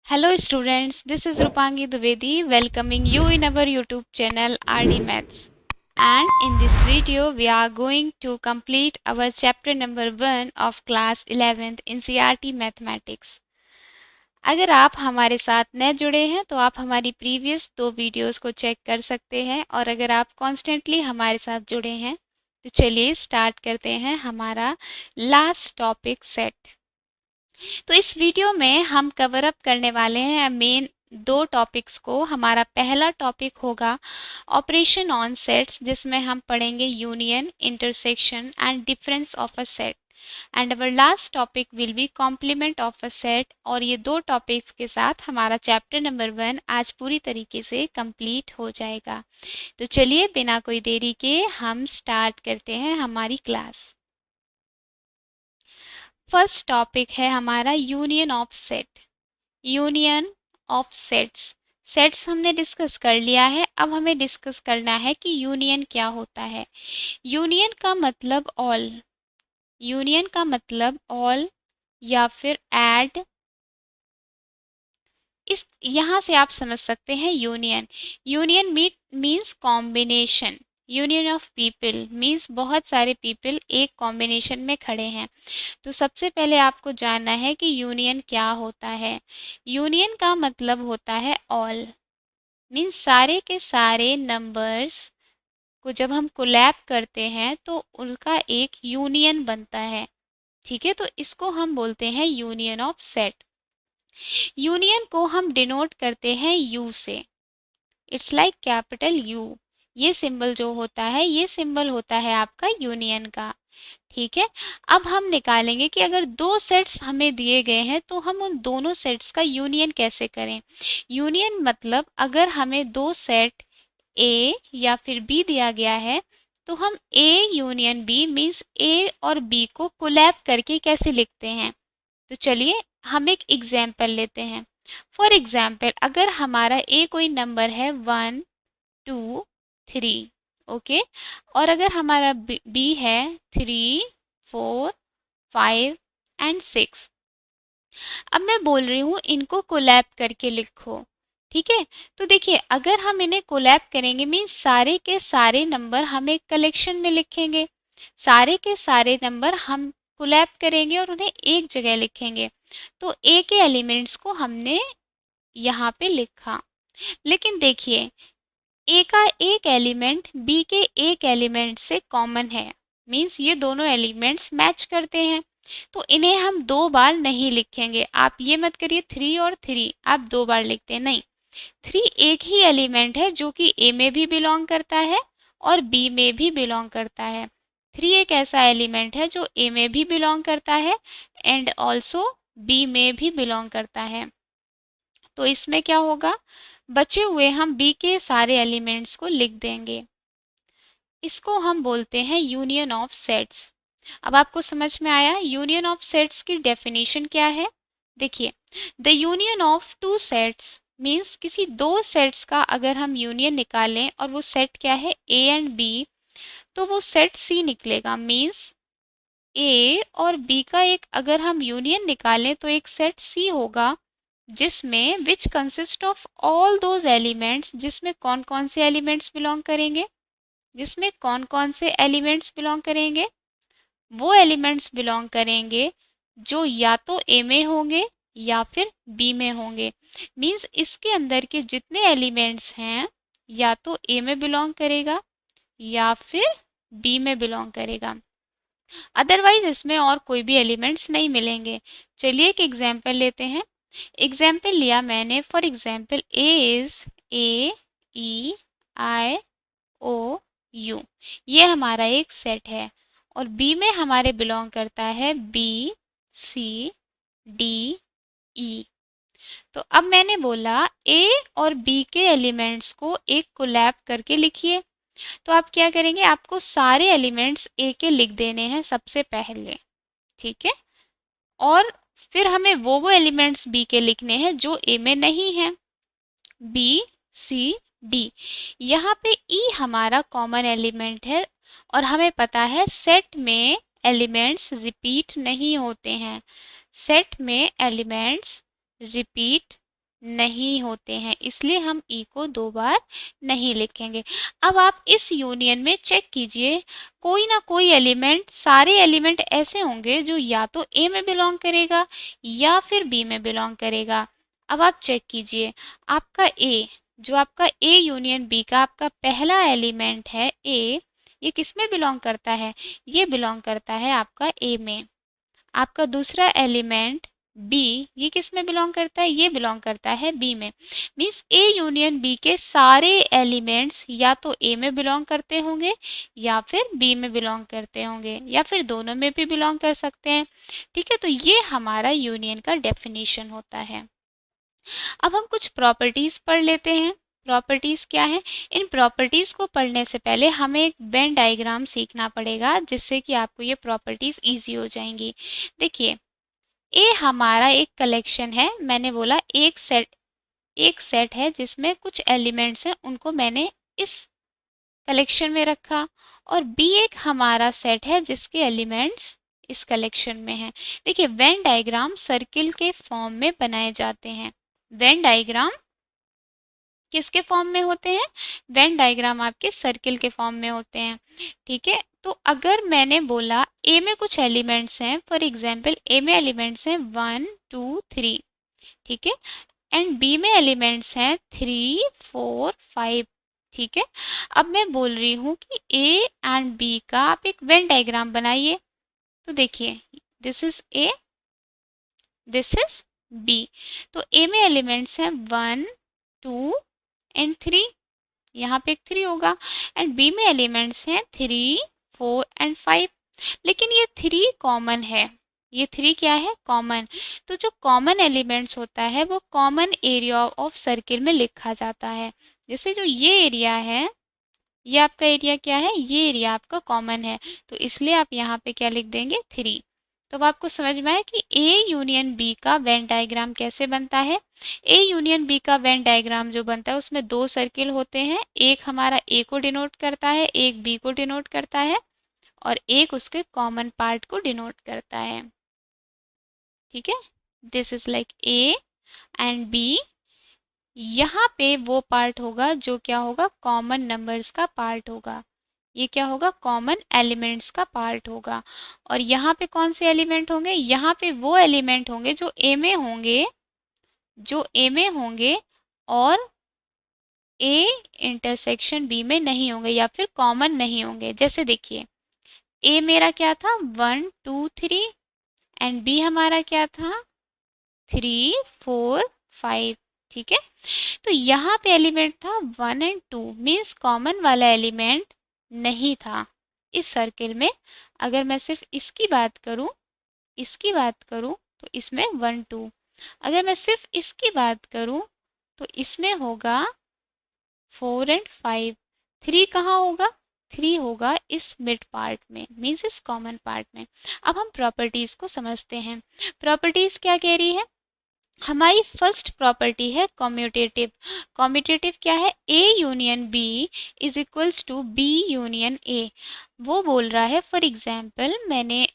Hello students, this is Rupangi Dwivedi welcoming you in our YouTube channel RD Maths. And in this video we are going to complete our chapter number 1 of class 11th NCERT Mathematics. अगर आप हमारे साथ नए जुड़े हैं तो आप हमारी प्रीवियस 2 वीडियोस को चेक कर सकते हैं और अगर आप कॉन्स्टेंटली हमारे साथ जुड़े हैं तो चलिए स्टार्ट करते हैं हमारा लास्ट टॉपिक सेट। तो इस वीडियो में हम कवर अप करने वाले हैं मेन 2 टॉपिक्स को। हमारा पहला टॉपिक होगा ऑपरेशन ऑन सेट्स, जिसमें हम पढ़ेंगे union, intersection and difference of a set, and our last topic will be complement of a set. और ये 2 टॉपिक्स के साथ हमारा चैप्टर नंबर 1 आज पूरी तरीके से कंप्लीट हो जाएगा। तो चलिए बिना कोई देरी के हम स्टार्ट करते हैं हमारी क्लास। फर्स्ट टॉपिक है हमारा union of set. Union of sets. Sets हमने डिस्कस कर लिया है, अब हमें डिस्कस करना है कि यूनियन क्या होता है। यूनियन का मतलब ऑल, यूनियन का मतलब ऑल या फिर ऐड। इस यहाँ से आप समझ सकते हैं union. Union means combination. Union of people means बहुत सारे पीपल एक कॉम्बिनेशन में खड़े हैं। तो सबसे पहले आपको जानना है कि यूनियन क्या होता है। यूनियन का मतलब होता है ऑल, मीन्स सारे के सारे नंबर्स को जब हम कोलैब करते हैं तो उनका एक यूनियन बनता है। ठीक है, तो इसको हम बोलते हैं यूनियन ऑफ सेट। यूनियन को हम डिनोट करते हैं यू से। It's like capital you. ये सिंबल जो होता है, ये सिंबल होता है आपका यूनियन का। ठीक है, अब हम निकालेंगे कि अगर 2 सेट्स हमें दिए गए हैं तो हम उन दोनों सेट्स का यूनियन कैसे करें। यूनियन मतलब अगर हमें 2 सेट ए या फिर बी दिया गया है तो हम ए यूनियन बी मीन्स ए और बी को कोलैब करके कैसे लिखते हैं। तो चलिए हम एक एग्जाम्पल लेते हैं। फॉर एग्जाम्पल अगर हमारा ए कोई नंबर है 1 2 3, ओके, और अगर हमारा बी है 3 4 5 एंड 6। अब मैं बोल रही हूँ इनको कोलैब करके लिखो। ठीक है, तो देखिए अगर हम इन्हें कोलैब करेंगे मीन्स सारे के सारे नंबर हम एक कलेक्शन में लिखेंगे। सारे के सारे नंबर हम कोलैब करेंगे और उन्हें एक जगह लिखेंगे। तो ए के एलिमेंट्स को हमने यहाँ पे लिखा, लेकिन देखिए ए का एक एलिमेंट बी के एक एलिमेंट से कॉमन है, मीन्स ये दोनों एलिमेंट्स मैच करते हैं। तो इन्हें हम 2 बार नहीं लिखेंगे। आप ये मत करिए 3 और 3 आप 2 बार लिखते हैं, नहीं। 3 एक ही एलिमेंट है जो कि ए में भी बिलोंग करता है और बी में भी बिलोंग करता है। 3 एक ऐसा एलिमेंट है जो ए में भी बिलोंग करता है एंड ऑल्सो बी में भी बिलोंग करता है। तो इसमें क्या होगा, बचे हुए हम बी के सारे एलिमेंट्स को लिख देंगे। इसको हम बोलते हैं यूनियन ऑफ सेट्स। अब आपको समझ में आया यूनियन ऑफ सेट्स की डेफिनेशन क्या है। देखिए, the union of 2 sets means किसी 2 सेट्स का अगर हम यूनियन निकालें और वो सेट क्या है ए एंड बी, तो वो सेट सी निकलेगा। मीन्स ए और बी का एक अगर हम यूनियन निकालें तो एक सेट सी होगा जिसमें विच consist of all those elements, जिसमें कौन कौन से एलिमेंट्स बिलोंग करेंगे, जिसमें कौन कौन से एलिमेंट्स बिलोंग करेंगे, वो एलिमेंट्स बिलोंग करेंगे जो या तो ए में होंगे या फिर बी में होंगे। मीन्स इसके अंदर के जितने एलिमेंट्स हैं या तो ए में बिलोंग करेगा या फिर बी में बिलोंग करेगा, अदरवाइज इसमें और कोई भी एलिमेंट्स नहीं मिलेंगे। चलिए एक एग्जाम्पल लेते हैं। एग्जाम्पल लिया मैंने, for example A is A E I O U, ये हमारा एक सेट है और बी में हमारे बिलोंग करता है बी सी डी ई। तो अब मैंने बोला ए और बी के एलिमेंट्स को एक कोलैब करके लिखिए। तो आप क्या करेंगे, आपको सारे एलिमेंट्स ए के लिख देने हैं सबसे पहले। ठीक है, और फिर हमें वो एलिमेंट्स बी के लिखने हैं जो ए में नहीं हैं, बी सी डी। यहाँ पे ई हमारा कॉमन एलिमेंट है और हमें पता है सेट में एलिमेंट्स रिपीट नहीं होते हैं। सेट में एलिमेंट्स रिपीट नहीं होते हैं, इसलिए हम ई को 2 बार नहीं लिखेंगे। अब आप इस यूनियन में चेक कीजिए, कोई ना कोई एलिमेंट, सारे एलिमेंट ऐसे होंगे जो या तो ए में बिलोंग करेगा या फिर बी में बिलोंग करेगा। अब आप चेक कीजिए, आपका ए, जो आपका ए यूनियन बी का आपका पहला एलिमेंट है ए, ये किस में बिलोंग करता है? ये बिलोंग करता है आपका ए में। आपका दूसरा एलिमेंट बी, ये किस में बिलोंग करता है? ये बिलोंग करता है बी में। मीन्स ए यूनियन बी के सारे एलिमेंट्स या तो ए में बिलोंग करते होंगे या फिर बी में बिलोंग करते होंगे या फिर दोनों में भी बिलोंग कर सकते हैं। ठीक है, तो ये हमारा यूनियन का डेफिनेशन होता है। अब हम कुछ प्रॉपर्टीज़ पढ़ लेते हैं। प्रॉपर्टीज़ क्या है? इन प्रॉपर्टीज़ को पढ़ने से पहले हमें एक वेन डायग्राम सीखना पड़ेगा, जिससे कि आपको ये प्रॉपर्टीज़ ईजी हो जाएंगी। देखिए, ए हमारा एक कलेक्शन है, मैंने बोला एक सेट है जिसमें कुछ एलिमेंट्स हैं, उनको मैंने इस कलेक्शन में रखा। और बी एक हमारा सेट है जिसके एलिमेंट्स इस कलेक्शन में हैं। देखिए, वेन डायग्राम सर्किल के फॉर्म में बनाए जाते हैं। वेन डायग्राम किसके फॉर्म में होते हैं? वेन डायग्राम आपके सर्किल के फॉर्म में होते हैं। ठीक है, तो अगर मैंने बोला ए में कुछ एलिमेंट्स हैं, फॉर एग्जांपल ए में एलिमेंट्स हैं 1 2 3, ठीक है, एंड बी में एलिमेंट्स हैं 3 4 5, ठीक है। अब मैं बोल रही हूँ कि ए एंड बी का आप एक वेन डायग्राम बनाइए। तो देखिए, this is A, this is B. तो ए में एलिमेंट्स हैं 1 2 एंड 3, यहाँ पे एक 3 होगा, एंड बी में एलिमेंट्स हैं 3 4 एंड 5। लेकिन ये 3 कॉमन है, ये 3 क्या है? कॉमन। तो जो कॉमन एलिमेंट्स होता है वो कॉमन एरिया ऑफ सर्किल में लिखा जाता है। जैसे जो ये एरिया है, ये आपका एरिया क्या है? ये एरिया आपका कॉमन है, तो इसलिए आप यहाँ पे क्या लिख देंगे? 3। तो अब आपको समझ में आया कि ए यूनियन बी का वेन डायग्राम कैसे बनता है। ए यूनियन बी का वेन डायग्राम जो बनता है उसमें 2 सर्किल होते हैं, एक हमारा ए को डिनोट करता है, एक बी को डिनोट करता है, और एक उसके कॉमन पार्ट को डिनोट करता है। ठीक है, this is like A and B. यहाँ पे वो पार्ट होगा जो क्या होगा? कॉमन नंबर्स का पार्ट होगा। ये क्या होगा? कॉमन एलिमेंट्स का पार्ट होगा। और यहाँ पे कौन से एलिमेंट होंगे? यहाँ पे वो एलिमेंट होंगे जो ए में होंगे, जो ए में होंगे और ए इंटरसेक्शन बी में नहीं होंगे या फिर कॉमन नहीं होंगे। जैसे देखिए, ए मेरा क्या था? 1 2 3, एंड बी हमारा क्या था? 3 4 5, ठीक है। तो यहाँ पे एलिमेंट था 1 एंड 2, मीन्स कॉमन वाला एलिमेंट नहीं था इस सर्किल में। अगर मैं सिर्फ इसकी बात करूँ, इसकी बात करूँ, तो इसमें 1 2। अगर मैं सिर्फ इसकी बात करूँ तो इसमें होगा 4 एंड 5। 3 कहाँ होगा? 3 होगा इस मिड पार्ट में, मीन्स इस कॉमन पार्ट में। अब हम प्रॉपर्टीज़ को समझते हैं। प्रॉपर्टीज़ क्या कह रही है? हमारी फर्स्ट प्रॉपर्टी है कम्यूटेटिव। कम्यूटेटिव क्या है? A union B is equals to B union A. वो बोल रहा है, फॉर एग्जाम्पल, मैंने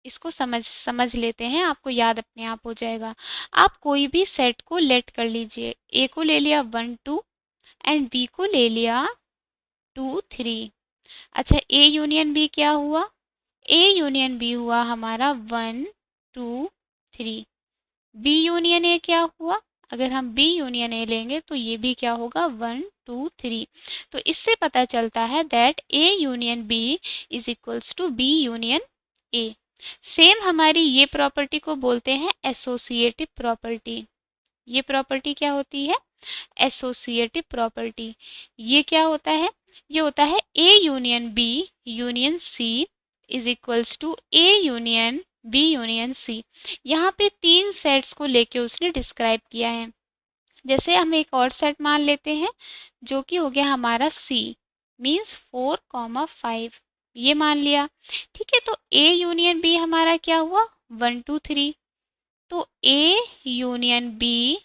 इसको समझ लेते हैं, आपको याद अपने आप हो जाएगा। आप कोई भी सेट को लेट कर लीजिए, ए को ले लिया 1 2 एंड बी को ले लिया 2 3। अच्छा, ए यूनियन बी क्या हुआ? ए यूनियन बी हुआ हमारा 1 2 3। बी यूनियन ए क्या हुआ? अगर हम बी यूनियन ए लेंगे तो ये भी क्या होगा? 1 2 3। तो इससे पता चलता है that A union B is equals to B union A. Same हमारी ये प्रॉपर्टी को बोलते हैं एसोसिएटिव प्रॉपर्टी। ये प्रॉपर्टी क्या होती है? Associative property. ये क्या होता है? ये होता है A union B union C is equals to A union B union C. यहाँ पे 3 सेट्स को लेके उसने डिस्क्राइब किया है। जैसे हम एक और सेट मान लेते हैं जो कि हो गया हमारा सी, मीन्स 4 5, ये मान लिया। ठीक है, तो ए यूनियन बी हमारा क्या हुआ? 1 2 3। तो A union B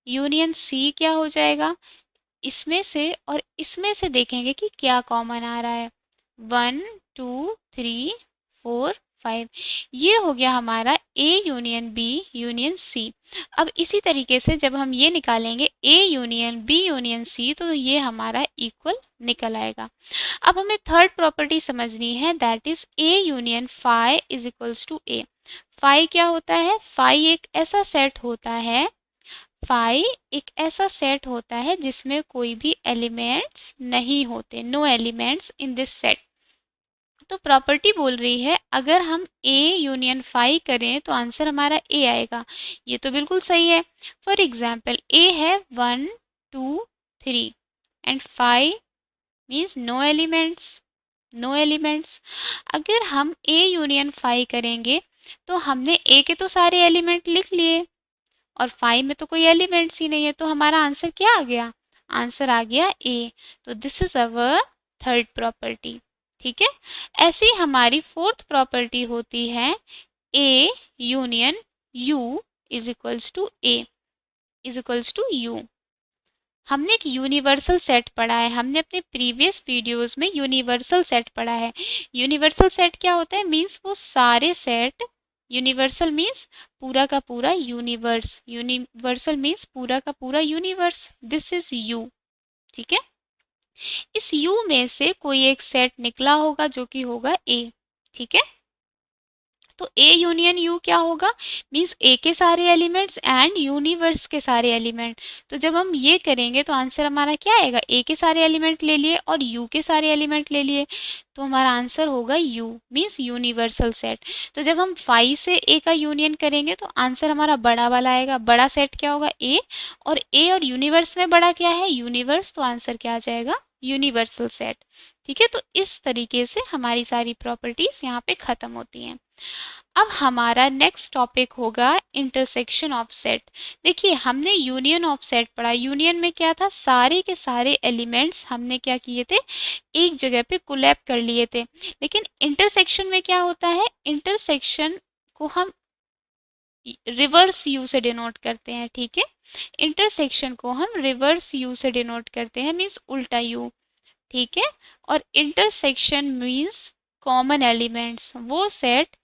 union C क्या हो जाएगा? इसमें से और इसमें से देखेंगे कि क्या कॉमन आ रहा है। 1 2 3 4 5। ये हो गया हमारा A union B union C। अब इसी तरीके से जब हम ये निकालेंगे A union B union C, तो ये हमारा इक्वल निकल आएगा। अब हमें थर्ड प्रॉपर्टी समझनी है, that is A union phi is equals to A। Phi क्या होता है? फाई एक ऐसा सेट होता है, फाई एक ऐसा सेट होता है जिसमें कोई भी एलिमेंट्स नहीं होते, no elements in this set. तो प्रॉपर्टी बोल रही है अगर हम A यूनियन फाई करें तो आंसर हमारा A आएगा। ये तो बिल्कुल सही है। फॉर एग्जाम्पल A है 1 2 3 and phi means no elements, no elements. अगर हम A यूनियन फाई करेंगे तो हमने A के तो सारे एलिमेंट लिख लिए और फाई में तो कोई एलिमेंट्स ही नहीं है, तो हमारा आंसर क्या आ गया? आंसर आ गया ए। तो this is our third property. ठीक है। ऐसी हमारी फोर्थ प्रॉपर्टी होती है A union U is equals to A is equals to U. हमने एक यूनिवर्सल सेट पढ़ा है, हमने अपने प्रीवियस वीडियोस में यूनिवर्सल सेट पढ़ा है। यूनिवर्सल सेट क्या होता है? मीन्स वो सारे सेट, यूनिवर्सल मीन्स पूरा का पूरा यूनिवर्स, यूनिवर्सल मीन्स पूरा का पूरा यूनिवर्स। This is you. ठीक है। इस यू में से कोई एक सेट निकला होगा जो कि होगा ए। ठीक है। तो ए यूनियन यू क्या होगा? मीन्स ए के सारे एलिमेंट्स एंड यूनिवर्स के सारे एलिमेंट। तो जब हम ये करेंगे तो आंसर हमारा क्या आएगा? ए के सारे एलिमेंट ले लिए और यू के सारे एलिमेंट ले लिए, तो हमारा आंसर होगा यू मीन्स यूनिवर्सल सेट। तो जब हम फाइव से ए का यूनियन करेंगे तो आंसर हमारा बड़ा वाला आएगा। बड़ा सेट क्या होगा? ए और यूनिवर्स में बड़ा क्या है? यूनिवर्स। तो आंसर क्या आ जाएगा? Universal set. ठीक है। तो इस तरीके से हमारी सारी प्रॉपर्टीज यहाँ पे खत्म होती हैं। अब हमारा नेक्स्ट टॉपिक होगा इंटरसेक्शन ऑफ सेट। देखिए हमने यूनियन ऑफ सेट पढ़ा। यूनियन में क्या था? सारे के सारे एलिमेंट्स हमने क्या किए थे? एक जगह पे कोलैब कर लिए थे। लेकिन इंटरसेक्शन में क्या होता है? इंटरसेक्शन को हम रिवर्स यू से डिनोट करते हैं। ठीक है। इंटरसेक्शन को हम रिवर्स यू से डिनोट करते हैं, मीन्स उल्टा यू। ठीक है। और इंटरसेक्शन मीन्स कॉमन एलिमेंट्स, वो सेट,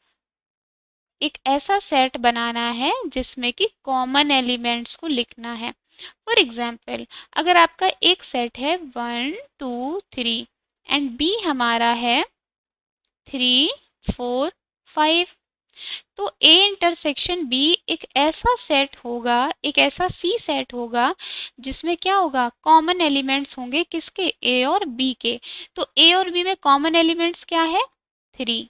एक ऐसा सेट बनाना है जिसमें कि कॉमन एलिमेंट्स को लिखना है। फॉर एग्जाम्पल अगर आपका एक सेट है 1 2 3 एंड बी हमारा है 3 4 5, तो ए इंटरसेक्शन बी एक ऐसा सेट होगा, एक ऐसा सी सेट होगा जिसमें क्या होगा? कॉमन एलिमेंट्स होंगे किसके? ए और बी के। तो ए और बी में कॉमन एलिमेंट्स क्या है? 3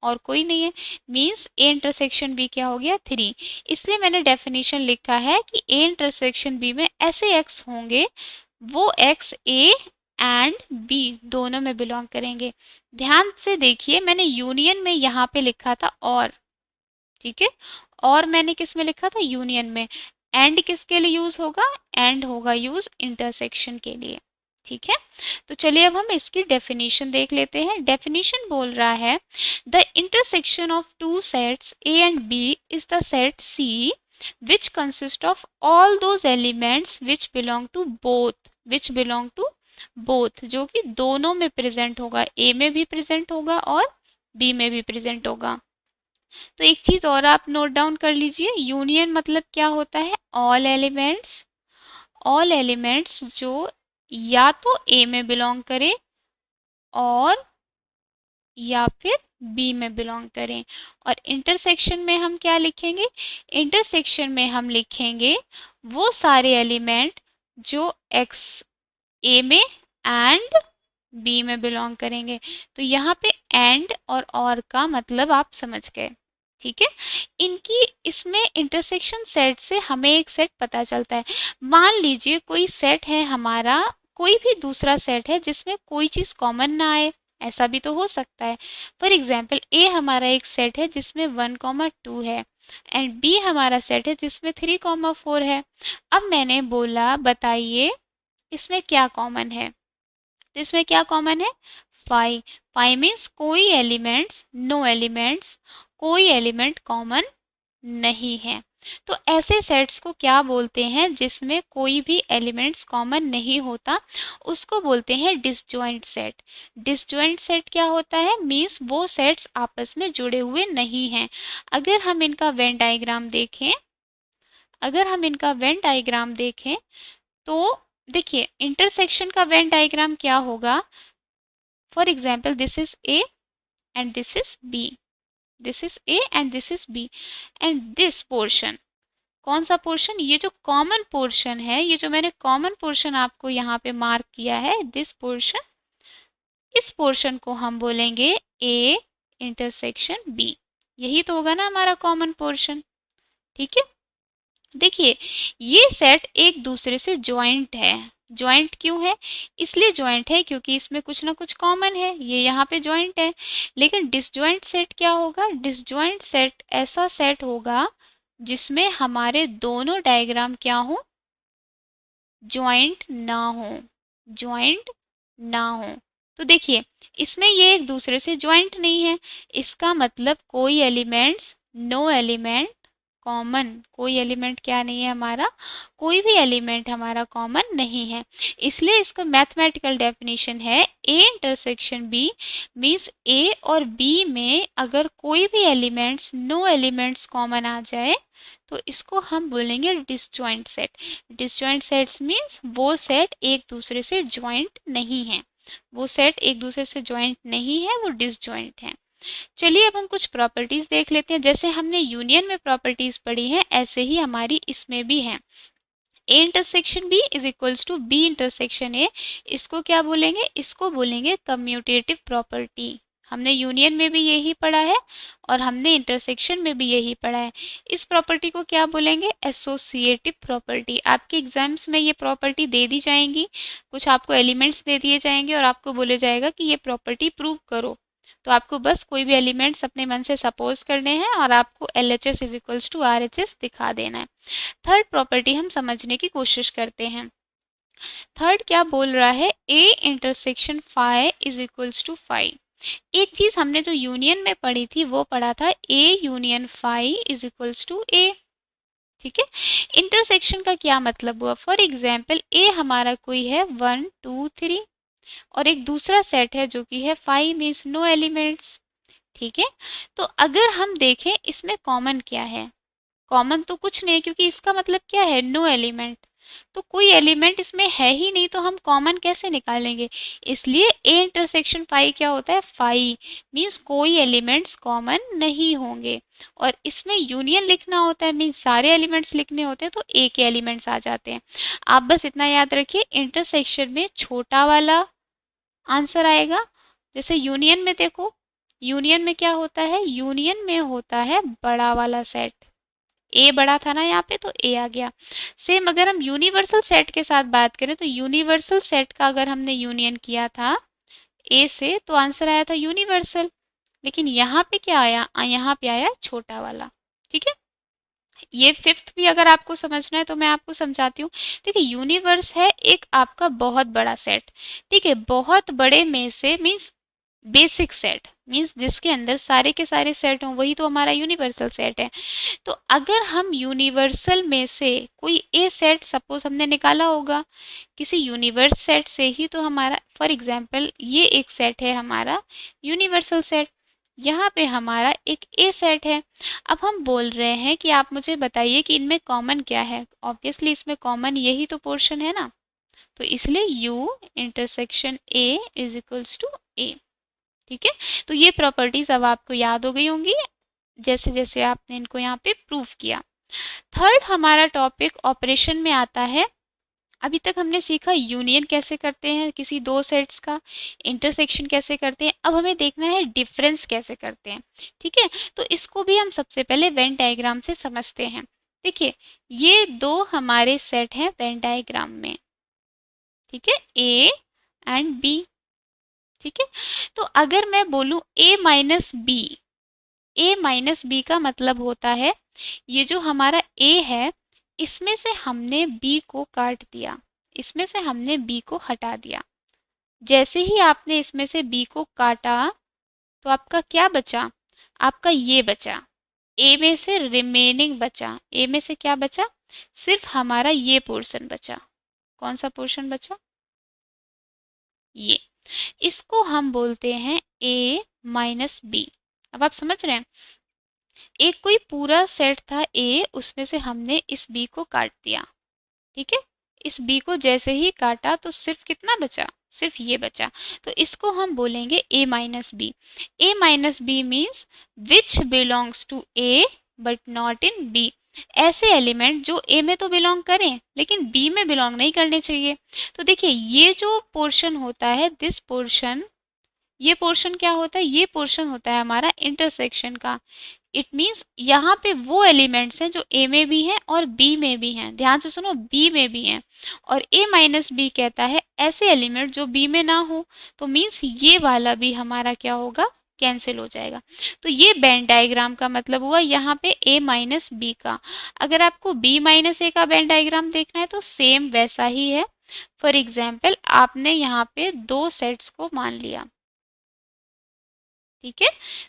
और कोई नहीं है, मीन्स ए इंटरसेक्शन बी क्या हो गया? 3। इसलिए मैंने डेफिनेशन लिखा है कि ए इंटरसेक्शन बी में ऐसे एक्स होंगे, वो एक्स ए एंड बी दोनों में बिलोंग करेंगे। ध्यान से देखिए मैंने यूनियन में यहाँ पे लिखा था और, ठीक है, और मैंने किस में लिखा था? यूनियन में। एंड किसके लिए यूज होगा? एंड होगा यूज इंटरसेक्शन के लिए। ठीक है। तो चलिए अब हम इसकी डेफिनेशन देख लेते हैं। डेफिनेशन बोल रहा है the intersection of two sets A and B is the set C which consist of all those elements which belong to both, which belong to both, जो कि दोनों में प्रेजेंट होगा, ए में भी प्रेजेंट होगा और बी में भी प्रेजेंट होगा। तो एक चीज और आप नोट डाउन कर लीजिए, यूनियन मतलब क्या होता है? ऑल एलिमेंट्स, ऑल एलिमेंट्स जो या तो ए में बिलोंग करें और या फिर बी में बिलोंग करें। और इंटरसेक्शन में हम क्या लिखेंगे? इंटरसेक्शन में हम लिखेंगे वो सारे एलिमेंट जो एक्स ए में एंड बी में बिलोंग करेंगे। तो यहाँ पे एंड और का मतलब आप समझ गए। ठीक है। इनकी इसमें इंटरसेक्शन सेट से हमें एक सेट पता चलता है। मान लीजिए कोई सेट है हमारा, कोई भी दूसरा सेट है जिसमें कोई चीज़ कॉमन ना आए, ऐसा भी तो हो सकता है। फॉर एग्जाम्पल ए हमारा एक सेट है जिसमें 1 2 है एंड बी हमारा सेट है जिसमें 3 4 है। अब मैंने बोला बताइए इसमें क्या कॉमन है? तो इसमें क्या कॉमन है? फाइव। फाइव मीन्स कोई एलिमेंट्स, नो एलिमेंट्स, कोई एलिमेंट कॉमन नहीं है। तो ऐसे सेट्स को क्या बोलते हैं जिसमें कोई भी एलिमेंट्स कॉमन नहीं होता, उसको बोलते हैं डिसजॉइंट सेट। डिसजॉइंट सेट क्या होता है, मीन्स वो सेट्स आपस में जुड़े हुए नहीं हैं। अगर हम इनका वेन डायग्राम देखें, अगर हम इनका वेन डायग्राम देखें तो देखिए इंटरसेक्शन का वेन डायग्राम क्या होगा। For example this is A and this is B, this is A and this is B, and this portion, कौन सा पोर्शन, ये जो कॉमन पोर्शन है, ये जो मैंने कॉमन पोर्शन आपको यहाँ पे मार्क किया है, दिस पोर्शन, इस पोर्शन को हम बोलेंगे ए इंटरसेक्शन बी। यही तो होगा ना हमारा कॉमन पोर्शन। ठीक है, देखिए ये सेट एक दूसरे से ज्वाइंट है। ज्वाइंट क्यों है, इसलिए ज्वाइंट है क्योंकि इसमें कुछ ना कुछ कॉमन है, ये यहाँ पे ज्वाइंट है। लेकिन डिसज्वाइंट सेट क्या होगा, डिसज्वाइंट सेट ऐसा सेट होगा जिसमें हमारे दोनों डायग्राम क्या हो, ज्वाइंट ना हो, ज्वाइंट ना हो। तो देखिए इसमें ये एक दूसरे से ज्वाइंट नहीं है, इसका मतलब कोई एलिमेंट्स, नो एलिमेंट कॉमन, कोई एलिमेंट क्या नहीं है हमारा, कोई भी एलिमेंट हमारा कॉमन नहीं है। इसलिए इसका मैथमेटिकल डेफिनेशन है ए इंटरसेक्शन बी मीन्स ए और बी में अगर कोई भी एलिमेंट्स, नो एलिमेंट्स कॉमन आ जाए तो इसको हम बोलेंगे disjoint set. Disjoint sets means वो सेट एक दूसरे से ज्वाइंट नहीं है, वो सेट एक दूसरे से ज्वाइंट नहीं है, वो डिसजॉइंट है। चलिए अब हम कुछ प्रॉपर्टीज देख लेते हैं। जैसे हमने यूनियन में प्रॉपर्टीज पढ़ी हैं ऐसे ही हमारी इसमें भी हैं। A intersection B is equals to B intersection A, इसको क्या बोलेंगे, इसको बोलेंगे कम्यूटेटिव प्रॉपर्टी। हमने यूनियन में भी यही पढ़ा है और हमने इंटरसेक्शन में भी यही पढ़ा है। इस प्रॉपर्टी को क्या बोलेंगे, एसोसिएटिव प्रॉपर्टी। आपके एग्जाम्स में ये प्रॉपर्टी दे दी जाएंगी, कुछ आपको एलिमेंट्स दे दिए जाएंगे और आपको बोले जाएगा कि ये प्रॉपर्टी प्रूव करो। तो आपको बस कोई भी एलिमेंट्स अपने मन से सपोज करने हैं और आपको L H S is equals to R H S दिखा देना है। थर्ड प्रॉपर्टी हम समझने की कोशिश करते हैं। थर्ड क्या बोल रहा है, A intersection phi is equals to phi. एक चीज हमने जो यूनियन में पढ़ी थी वो पढ़ा था A union phi is equals to A. ठीक है, इंटरसेक्शन का क्या मतलब हुआ, फॉर एग्जाम्पल ए हमारा कोई है 1 2 3 और एक दूसरा सेट है जो कि है 5 मीन्स नो एलिमेंट्स। ठीक है, तो अगर हम देखें इसमें कॉमन क्या है, कॉमन तो कुछ नहीं क्योंकि इसका मतलब क्या है, नो एलिमेंट। तो कोई एलिमेंट इसमें है ही नहीं तो हम कॉमन कैसे निकालेंगे, इसलिए ए इंटरसेक्शन फाई क्या होता है, फाई मीन्स कोई एलिमेंट्स कॉमन नहीं होंगे। और इसमें यूनियन लिखना होता है मीन्स सारे एलिमेंट्स लिखने होते हैं तो ए के एलिमेंट्स आ जाते हैं। आप बस इतना याद रखिए इंटरसेक्शन में छोटा वाला आंसर आएगा। जैसे यूनियन में देखो, यूनियन में क्या होता है, यूनियन में होता है बड़ा वाला सेट, ए बड़ा था ना यहाँ पे तो ए आ गया। सेम अगर हम यूनिवर्सल सेट के साथ बात करें तो यूनिवर्सल सेट का अगर हमने यूनियन किया था ए से तो आंसर आया था यूनिवर्सल। लेकिन यहाँ पे क्या आया, यहाँ पे आया छोटा वाला। ठीक है, ये फिफ्थ भी अगर आपको समझना है तो मैं आपको समझाती हूँ। देखिए यूनिवर्स है एक आपका बहुत बड़ा सेट, ठीक है, बहुत बड़े में से मीन्स बेसिक सेट मीन्स जिसके अंदर सारे के सारे सेट हों वही तो हमारा यूनिवर्सल सेट है। तो अगर हम यूनिवर्सल में से कोई ए सेट सपोज हमने निकाला होगा किसी यूनिवर्स सेट से ही, तो हमारा फॉर एग्जांपल ये एक सेट है हमारा यूनिवर्सल सेट, यहाँ पे हमारा एक ए सेट है। अब हम बोल रहे हैं कि आप मुझे बताइए कि इनमें कॉमन क्या है, ऑब्वियसली इसमें कॉमन यही तो पोर्शन है ना, तो इसलिए U intersection A is equals to A. ठीक है, तो ये प्रॉपर्टीज अब आपको याद हो गई होंगी जैसे जैसे आपने इनको यहाँ पे प्रूव किया। थर्ड हमारा टॉपिक ऑपरेशन में आता है। अभी तक हमने सीखा यूनियन कैसे करते हैं किसी दो सेट्स का, इंटरसेक्शन कैसे करते हैं, अब हमें देखना है डिफरेंस कैसे करते हैं। ठीक है, तो इसको भी हम सबसे पहले वेन डायग्राम से समझते हैं। देखिए ये दो हमारे सेट हैं वेन डायग्राम में, ठीक है, ए एंड बी। ठीक है, तो अगर मैं बोलूँ ए minus B, A minus B का मतलब होता है ये जो हमारा ए है इसमें से हमने बी को काट दिया, इसमें से हमने बी को हटा दिया। जैसे ही आपने इसमें से बी को काटा तो आपका क्या बचा, आपका ये बचा। ए में से रिमेनिंग बचा, ए में से क्या बचा, सिर्फ हमारा ये पोर्शन बचा। कौन सा पोर्शन बचा, ये, इसको हम बोलते हैं ए माइनस बी। अब आप समझ रहे हैं, एक कोई पूरा सेट था ए, उसमें से हमने इस बी को काट दिया, ठीक है। इस बी को जैसे ही काटा तो सिर्फ कितना बचा, सिर्फ ये बचा। तो इसको हम बोलेंगे A minus B. A minus B means which belongs to A but not in B. ऐसे एलिमेंट जो ए में तो बिलोंग करें लेकिन बी में बिलोंग नहीं करने चाहिए। तो देखिए ये जो पोर्शन होता है, दिस पोर्शन, ये पोर्शन क्या होता है, ये पोर्शन होता है हमारा इंटरसेक्शन का। इट मीन्स यहाँ पे वो एलिमेंट्स हैं जो ए में भी हैं और बी में भी हैं। ध्यान से सुनो, बी में भी हैं। और ए माइनस बी कहता है ऐसे एलिमेंट जो बी में ना हो। तो मीन्स ये वाला भी हमारा क्या होगा, कैंसिल हो जाएगा। तो ये वेन डायग्राम का मतलब हुआ यहाँ पे ए माइनस बी का। अगर आपको बी माइनस ए का वेन डायग्राम देखना है तो सेम वैसा ही है। फॉर एग्जाम्पल आपने यहाँ पे दो सेट्स को मान लिया, ठीक है।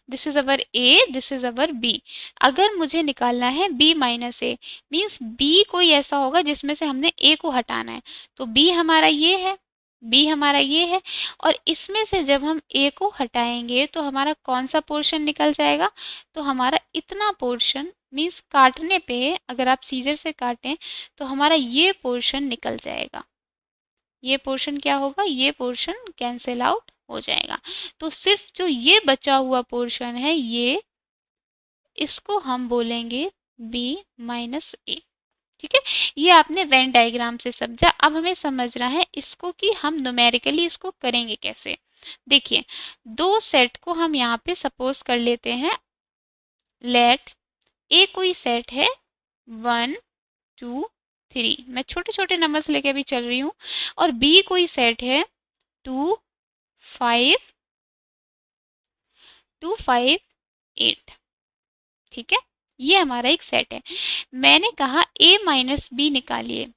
This is our A, this is our B. अगर मुझे निकालना है B minus A, means B कोई ऐसा होगा जिसमें से हमने ए को हटाना है। तो बी हमारा ये है, बी हमारा ये है। और इसमें से जब हम ए को हटाएंगे तो हमारा कौन सा पोर्शन निकल जाएगा, तो हमारा इतना पोर्शन, मीन्स काटने पे अगर आप सीजर से काटें तो हमारा ये पोर्शन निकल जाएगा। ये पोर्शन क्या होगा, ये पोर्शन कैंसिल आउट हो जाएगा। तो सिर्फ जो ये बचा हुआ पोर्शन है ये, इसको हम बोलेंगे बी माइनस ए, ठीक है। ये आपने वेन डायग्राम से समझा। अब हमें समझना है इसको कि हम न्यूमेरिकली इसको करेंगे कैसे। देखिए दो सेट को हम यहाँ पे सपोज कर लेते हैं। लेट ए कोई सेट है 1 2 3, मैं छोटे छोटे नंबर्स लेके भी चल रही हूँ। और बी कोई सेट है 2 5 2 5 8, ठीक है। ये हमारा एक सेट है। मैंने कहा ए माइनस बी निकालिए,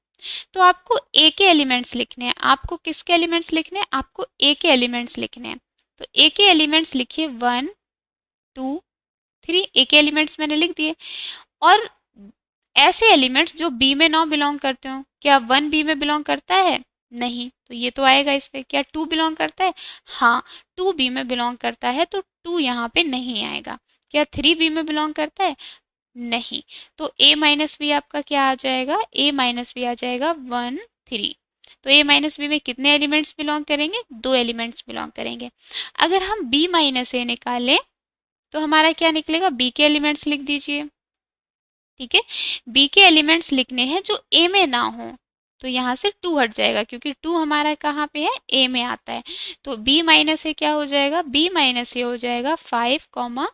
तो आपको ए के एलिमेंट्स लिखने हैं। आपको किसके एलिमेंट्स लिखने हैं, आपको ए के एलिमेंट्स लिखने हैं। तो ए के एलिमेंट्स लिखिए 1 2 3, ए के एलिमेंट्स मैंने लिख दिए। और ऐसे एलिमेंट्स जो बी में ना बिलोंग करते हो, क्या 1 बी में बिलोंग करता है, नहीं, तो ये तो आएगा इस पे। क्या 2 बिलोंग करता है, हाँ 2 बी में बिलोंग करता है, तो 2 यहाँ पे नहीं आएगा। क्या 3 बी में बिलोंग करता है, नहीं। तो ए माइनस बी आपका क्या आ जाएगा, ए माइनस बी आ जाएगा 1 3। तो ए माइनस बी में कितने एलिमेंट्स बिलोंग करेंगे, दो एलिमेंट्स बिलोंग करेंगे। अगर हम बी माइनस ए निकालें तो हमारा क्या निकलेगा, बी के एलिमेंट्स लिख दीजिए, ठीक है। बी के एलिमेंट्स लिखने हैं जो ए में ना हो, तो यहाँ से 2 हट जाएगा क्योंकि 2 हमारा कहाँ पे है, ए में आता है। तो बी माइनस ए क्या हो जाएगा, बी माइनस ए हो जाएगा 5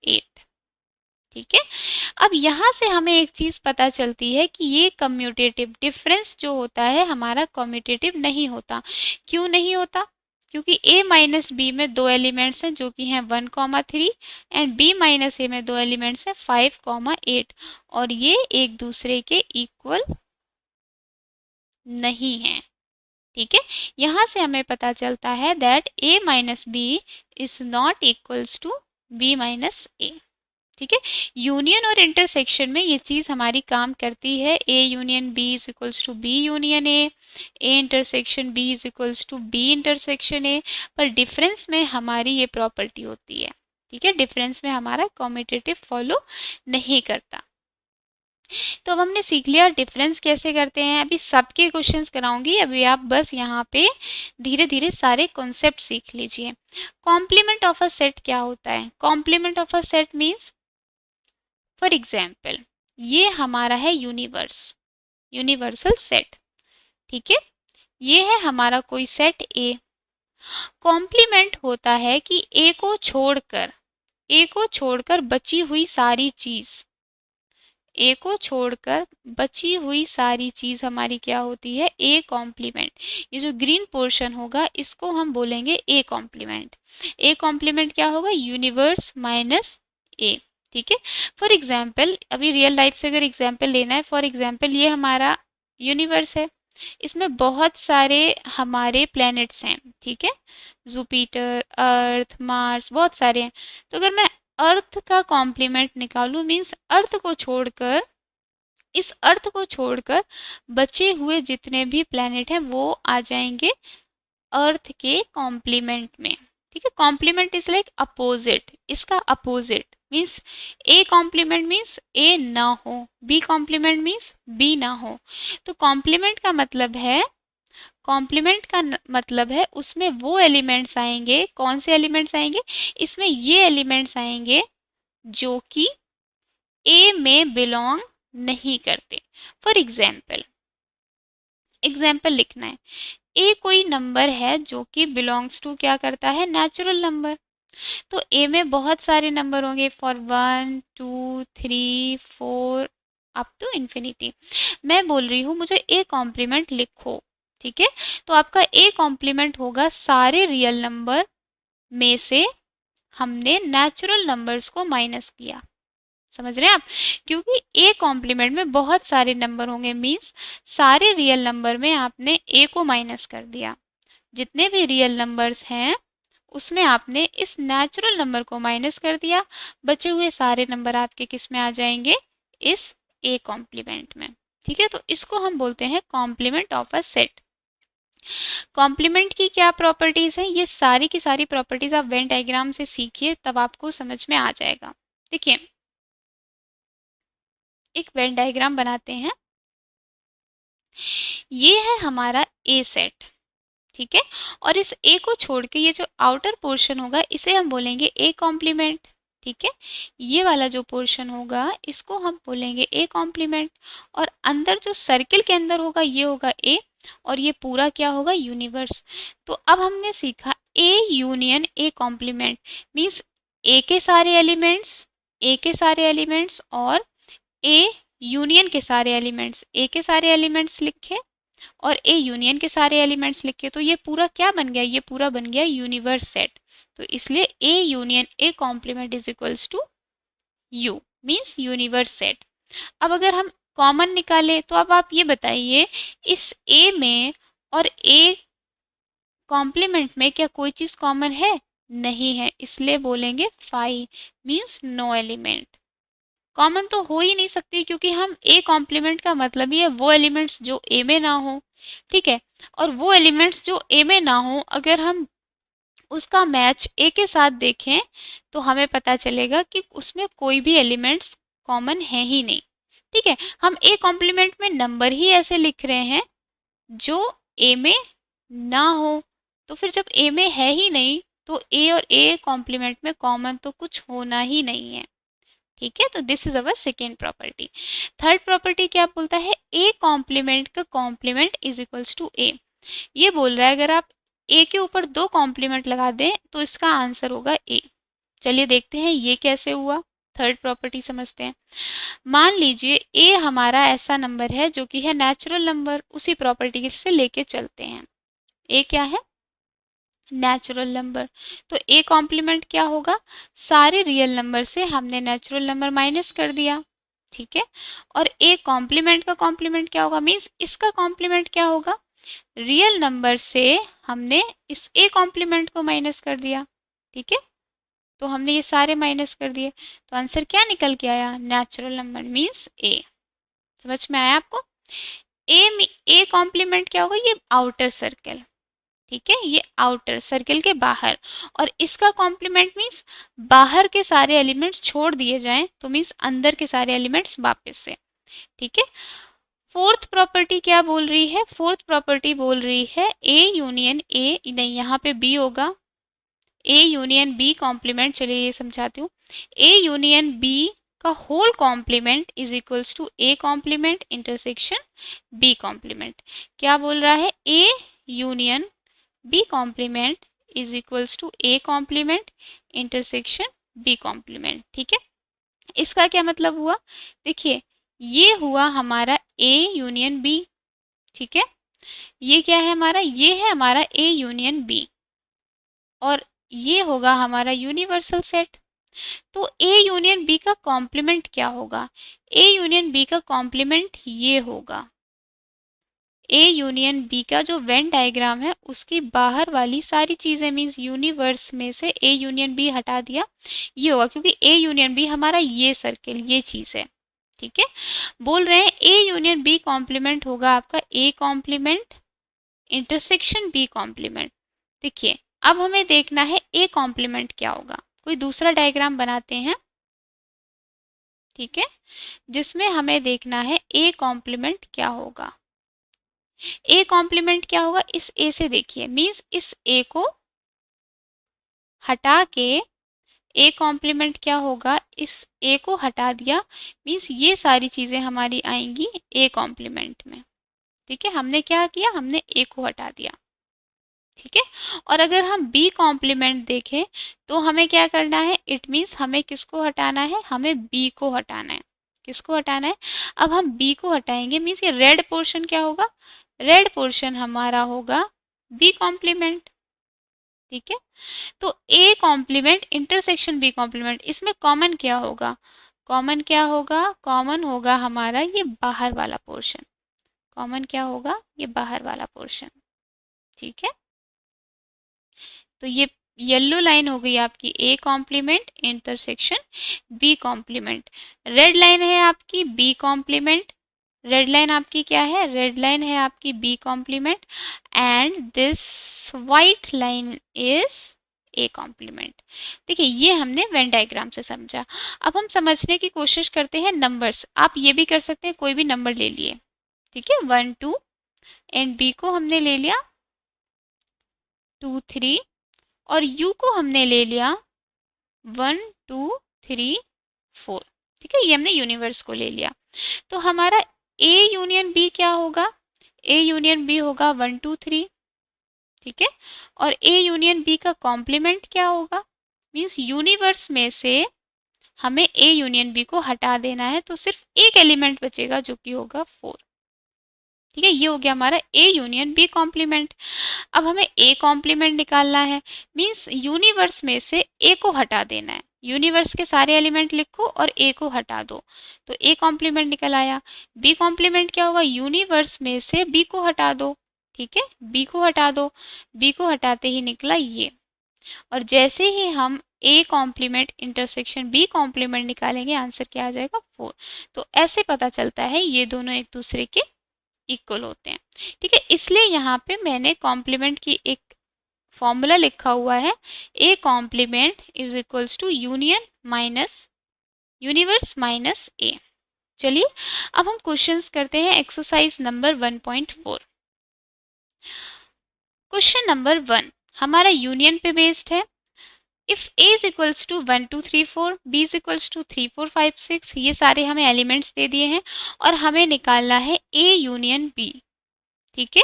8, ठीक है। अब यहाँ से हमें एक चीज़ पता चलती है कि ये कम्यूटेटिव डिफरेंस जो होता है हमारा कम्यूटेटिव नहीं होता। क्यों नहीं होता, क्योंकि a माइनस बी में दो एलिमेंट्स हैं जो कि हैं 1 3, एंड b माइनस ए में दो एलिमेंट्स हैं 5 8, और ये एक दूसरे के इक्वल नहीं हैं, ठीक है। यहाँ से हमें पता चलता है that a minus B is not equals to b minus A, ठीक है। यूनियन और इंटरसेक्शन में ये चीज़ हमारी काम करती है। A union B is equals to B union A intersection B is equals to B intersection A. पर डिफरेंस में हमारी ये प्रॉपर्टी होती है, ठीक है। डिफरेंस में हमारा कम्यूटेटिव फॉलो नहीं करता। तो अब हमने सीख लिया डिफरेंस कैसे करते हैं। अभी सबके क्वेश्चंस कराऊंगी, अभी आप बस यहाँ पे धीरे धीरे सारे कॉन्सेप्ट सीख लीजिए। कॉम्प्लीमेंट ऑफ अ सेट क्या होता है, complement of a set means, for example ये हमारा है यूनिवर्स, यूनिवर्सल सेट, ठीक है। ये है हमारा कोई सेट ए। कॉम्प्लीमेंट होता है कि ए को छोड़कर, ए को छोड़कर बची हुई सारी चीज़, ए को छोड़कर बची हुई सारी चीज़ हमारी क्या होती है, ए कॉम्प्लीमेंट। ये जो ग्रीन पोर्शन होगा इसको हम बोलेंगे ए कॉम्प्लीमेंट। ए कॉम्प्लीमेंट क्या होगा, यूनिवर्स माइनस ए, ठीक है। फॉर एग्जाम्पल अभी रियल लाइफ से अगर एग्जाम्पल लेना है, फॉर एग्जाम्पल ये हमारा यूनिवर्स है, इसमें बहुत सारे हमारे प्लैनेट्स हैं, ठीक है। जुपिटर, अर्थ, मार्स, बहुत सारे हैं। तो अगर मैं अर्थ का कॉम्प्लीमेंट निकालूं मीन्स अर्थ को छोड़कर, इस अर्थ को छोड़कर बचे हुए जितने भी प्लैनेट हैं वो आ जाएंगे अर्थ के कॉम्प्लीमेंट में। ठीक है, कॉम्प्लीमेंट इज लाइक अपोजिट, इसका opposite means A complement means A ना हो, बी कॉम्प्लीमेंट मीन्स बी ना हो। तो कॉम्प्लीमेंट का मतलब है, कॉम्प्लीमेंट का मतलब है उसमें वो एलिमेंट्स आएंगे, कौन से एलिमेंट्स आएंगे, इसमें ये एलिमेंट्स आएंगे जो कि ए में बिलोंग नहीं करते। फॉर एग्जाम्पल, एग्जाम्पल लिखना है, ए कोई नंबर है जो कि बिलोंग्स टू क्या करता है, नेचुरल नंबर। तो ए में बहुत सारे नंबर होंगे फॉर 1 2 3 4 अप टू इन्फिनिटी। मैं बोल रही हूँ मुझे ए कॉम्प्लीमेंट लिखो, ठीक है, तो आपका ए कॉम्प्लीमेंट होगा सारे रियल नंबर में से हमने नेचुरल नंबर्स को माइनस किया। समझ रहे हैं आप, क्योंकि ए कॉम्प्लीमेंट में बहुत सारे नंबर होंगे मीन्स सारे रियल नंबर में आपने ए को माइनस कर दिया। जितने भी रियल नंबर्स हैं उसमें आपने इस नेचुरल नंबर को माइनस कर दिया, बचे हुए सारे नंबर आपके किस में आ जाएंगे, इस ए कॉम्प्लीमेंट में। ठीक है, तो इसको हम बोलते हैं complement of a set. Complement की क्या प्रॉपर्टीज हैं, ये सारी की सारी प्रॉपर्टीज आप वेन डायग्राम से सीखिए तब आपको समझ में आ जाएगा। देखिए, एक वेन डायग्राम बनाते हैं, ये है हमारा ए सेट, ठीक है, और इस ए को छोड़ के ये जो आउटर पोर्शन होगा इसे हम बोलेंगे ए कॉम्प्लीमेंट। ठीक है, ये वाला जो पोर्शन होगा इसको हम बोलेंगे ए कॉम्प्लीमेंट, और अंदर जो सर्किल के अंदर होगा ये होगा ए, और ये पूरा क्या होगा, यूनिवर्स। तो अब हमने सीखा A union A complement means A के सारे एलिमेंट्स, ए के सारे एलिमेंट्स और ए यूनियन के सारे एलिमेंट्स, ए के सारे एलिमेंट्स लिखे और ए यूनियन के सारे एलिमेंट्स लिखे, तो ये पूरा क्या बन गया, ये पूरा बन गया यूनिवर्स सेट। तो इसलिए A union A complement is equals to U means universe set. अब अगर हम कॉमन निकालें तो अब आप ये बताइए इस ए में और ए कॉम्प्लीमेंट में क्या कोई चीज़ कॉमन है, नहीं है, इसलिए बोलेंगे phi means no element. Common तो हो ही नहीं सकती क्योंकि हम ए कॉम्प्लीमेंट का मतलब ही है वो एलिमेंट्स जो ए में ना हो। ठीक है, और वो एलिमेंट्स जो ए में ना हो अगर हम उसका मैच ए के साथ देखें तो हमें पता चलेगा कि उसमें कोई भी एलिमेंट्स कॉमन है ही नहीं। ठीक है, हम ए कॉम्प्लीमेंट में नंबर ही ऐसे लिख रहे हैं जो ए में ना हो, तो फिर जब ए में है ही नहीं तो ए और ए कॉम्प्लीमेंट में कॉमन तो कुछ होना ही नहीं है। ठीक है, तो this is our second property. Third property क्या बोलता है, ए कॉम्प्लीमेंट का कॉम्प्लीमेंट इज इक्वल्स टू ए। ये बोल रहा है अगर आप ए के ऊपर दो कॉम्प्लीमेंट लगा दें तो इसका आंसर होगा ए। चलिए देखते हैं ये कैसे हुआ, थर्ड प्रॉपर्टी समझते हैं। मान लीजिए ए हमारा ऐसा नंबर है जो कि है नेचुरल नंबर, उसी प्रॉपर्टी से लेके चलते हैं। ए क्या है, नेचुरल नंबर, तो ए कॉम्प्लीमेंट क्या होगा, सारे रियल नंबर से हमने नेचुरल नंबर माइनस कर दिया। ठीक है, और ए कॉम्प्लीमेंट का कॉम्प्लीमेंट क्या होगा, मीन्स इसका कॉम्प्लीमेंट क्या होगा, रियल नंबर से हमने इस ए कॉम्प्लीमेंट को माइनस कर दिया। ठीक है, तो हमने ये सारे माइनस कर दिए, तो आंसर क्या निकल के आया, नेचुरल नंबर मीन्स ए। समझ में आया आपको, ए कॉम्प्लीमेंट क्या होगा, ये आउटर सर्कल, ठीक है, ये आउटर सर्किल के बाहर, और इसका कॉम्प्लीमेंट मीन्स बाहर के सारे एलिमेंट्स छोड़ दिए जाएं तो मीन्स अंदर के सारे एलिमेंट्स वापस से। ठीक है, फोर्थ प्रॉपर्टी क्या बोल रही है, फोर्थ प्रॉपर्टी बोल रही है ए यूनियन ए, नहीं यहाँ पे बी होगा, ए यूनियन बी कॉम्प्लीमेंट, चलिए ये समझाती हूँ, ए यूनियन बी का whole complement is equals to A complement intersection B complement. क्या बोल रहा है, A union B complement is equals to A complement intersection B complement. ठीक है, इसका क्या मतलब हुआ, देखिए ये हुआ हमारा ए यूनियन बी। ठीक है, ये क्या है हमारा, ये है हमारा ए यूनियन बी, और ये होगा हमारा यूनिवर्सल सेट। तो ए यूनियन बी का कॉम्प्लीमेंट क्या होगा, ए यूनियन बी का कॉम्प्लीमेंट ये होगा, ए यूनियन बी का जो वेन डायग्राम है उसकी बाहर वाली सारी चीज़ें मीन्स यूनिवर्स में से ए यूनियन बी हटा दिया, ये होगा क्योंकि ए यूनियन बी हमारा ये सर्किल ये चीज़ है। ठीक है, बोल रहे हैं ए यूनियन बी कॉम्प्लीमेंट होगा आपका A complement intersection B complement. देखिए अब हमें देखना है ए कॉम्प्लीमेंट क्या होगा। कोई दूसरा डायग्राम बनाते हैं, ठीक है, जिसमें हमें देखना है ए कॉम्प्लीमेंट क्या होगा। ए कॉम्प्लीमेंट क्या होगा, इस ए से देखिए मीन्स इस ए को हटा के ए कॉम्प्लीमेंट क्या होगा, इस ए को हटा दिया मीन्स ये सारी चीज़ें हमारी आएंगी ए कॉम्प्लीमेंट में। ठीक है, हमने क्या किया, हमने ए को हटा दिया। ठीक है, और अगर हम बी कॉम्प्लीमेंट देखें तो हमें क्या करना है, इट मीन्स हमें किसको हटाना है, हमें बी को हटाना है। किसको हटाना है, अब हम बी को हटाएंगे मीन्स ये रेड पोर्शन क्या होगा, रेड पोर्शन हमारा होगा बी कॉम्प्लीमेंट। ठीक है, तो A complement intersection B complement, इसमें कॉमन क्या होगा, कॉमन क्या होगा, कॉमन होगा हमारा ये बाहर वाला पोर्शन। कॉमन क्या होगा, ये बाहर वाला पोर्शन। ठीक है, तो ये येलो लाइन हो गई आपकी A complement intersection B complement. Red line है आपकी बी कॉम्प्लीमेंट, रेड लाइन आपकी क्या है, रेड लाइन है आपकी B complement and this white line is A complement. देखिए ये हमने वेन डायग्राम से समझा। अब हम समझने की कोशिश करते हैं नंबर्स। आप ये भी कर सकते हैं, कोई भी नंबर ले लिए। ठीक है, 1 2 एंड बी को हमने ले लिया 2 3 और यू को हमने ले लिया 1 2 3 4। ठीक है, ये हमने यूनिवर्स को ले लिया। तो हमारा ए यूनियन बी क्या होगा, ए यूनियन बी होगा 1 2 3। ठीक है, और ए यूनियन बी का कॉम्प्लीमेंट क्या होगा, मीन्स यूनिवर्स में से हमें ए यूनियन बी को हटा देना है तो सिर्फ एक एलिमेंट बचेगा जो कि होगा 4। ठीक है, ये हो गया हमारा ए यूनियन बी कॉम्प्लीमेंट। अब हमें ए कॉम्प्लीमेंट निकालना है मीन्स यूनिवर्स में से ए को हटा देना है। यूनिवर्स के सारे एलिमेंट लिखो और ए को हटा दो तो ए कॉम्प्लीमेंट निकल आया। बी कॉम्प्लीमेंट क्या होगा, यूनिवर्स में से बी को हटा दो। ठीक है, बी को हटा दो, बी को हटाते ही निकला ये। और जैसे ही हम A complement intersection B complement निकालेंगे आंसर क्या आ जाएगा 4। तो ऐसे पता चलता है ये दोनों एक दूसरे के इक्वल होते हैं। ठीक है, इसलिए यहाँ पे मैंने कॉम्प्लीमेंट की एक फॉर्मूला लिखा हुआ है, A complement is equals to union minus universe minus A. चलिए अब हम क्वेश्चंस करते हैं एक्सरसाइज नंबर 1.4। क्वेश्चन नंबर 1 हमारा यूनियन पे बेस्ड है। If a is equals to 1 2 3 4, b is equals to 3 4 5 6, ये सारे हमें एलिमेंट्स दे दिए हैं और हमें निकालना है a यूनियन b। ठीक है,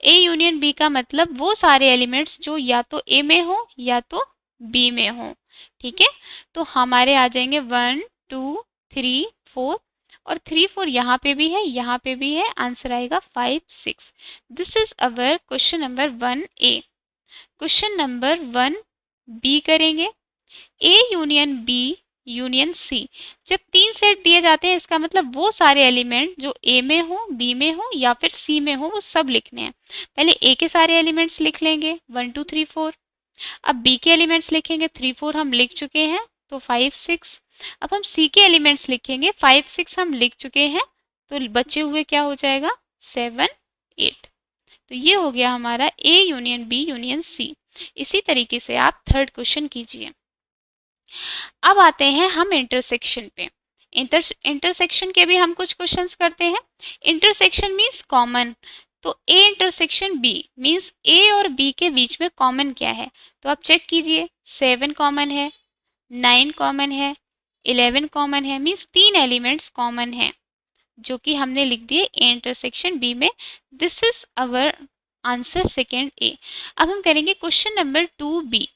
ए यूनियन बी का मतलब वो सारे एलिमेंट्स जो या तो ए में हो या तो बी में हो। ठीक है, तो हमारे आ जाएंगे 1 2 3 4 और 3 4 यहाँ पे भी है यहाँ पे भी है, आंसर आएगा 5 6। This is our question number 1 A. Question number 1 B करेंगे, A union B union C. जब 3 सेट दिए जाते हैं इसका मतलब वो सारे एलिमेंट जो ए में हो बी में हो या फिर सी में हो वो सब लिखने हैं। पहले ए के सारे एलिमेंट्स लिख लेंगे 1 2 3 4। अब बी के एलिमेंट्स लिखेंगे 3 4 हम लिख चुके हैं तो 5 6। अब हम सी के एलिमेंट्स लिखेंगे 5 6 हम लिख चुके हैं तो बचे हुए क्या हो जाएगा 7 8। तो ये हो गया हमारा A union B union C. इसी तरीके से आप थर्ड क्वेश्चन कीजिए। अब आते हैं हम इंटरसेक्शन पे। इंटरसेक्शन के भी हम कुछ क्वेश्चंस करते हैं। इंटरसेक्शन मीन्स कॉमन, तो ए इंटरसेक्शन बी मीन्स ए और बी के बीच में कॉमन क्या है, तो आप चेक कीजिए 7 कॉमन है, 9 कॉमन है, 11 कॉमन है, मीन्स 3 एलिमेंट्स कॉमन है जो कि हमने लिख दिए ए इंटरसेक्शन बी में। This is our answer second A. अब हम करेंगे question number 2 B,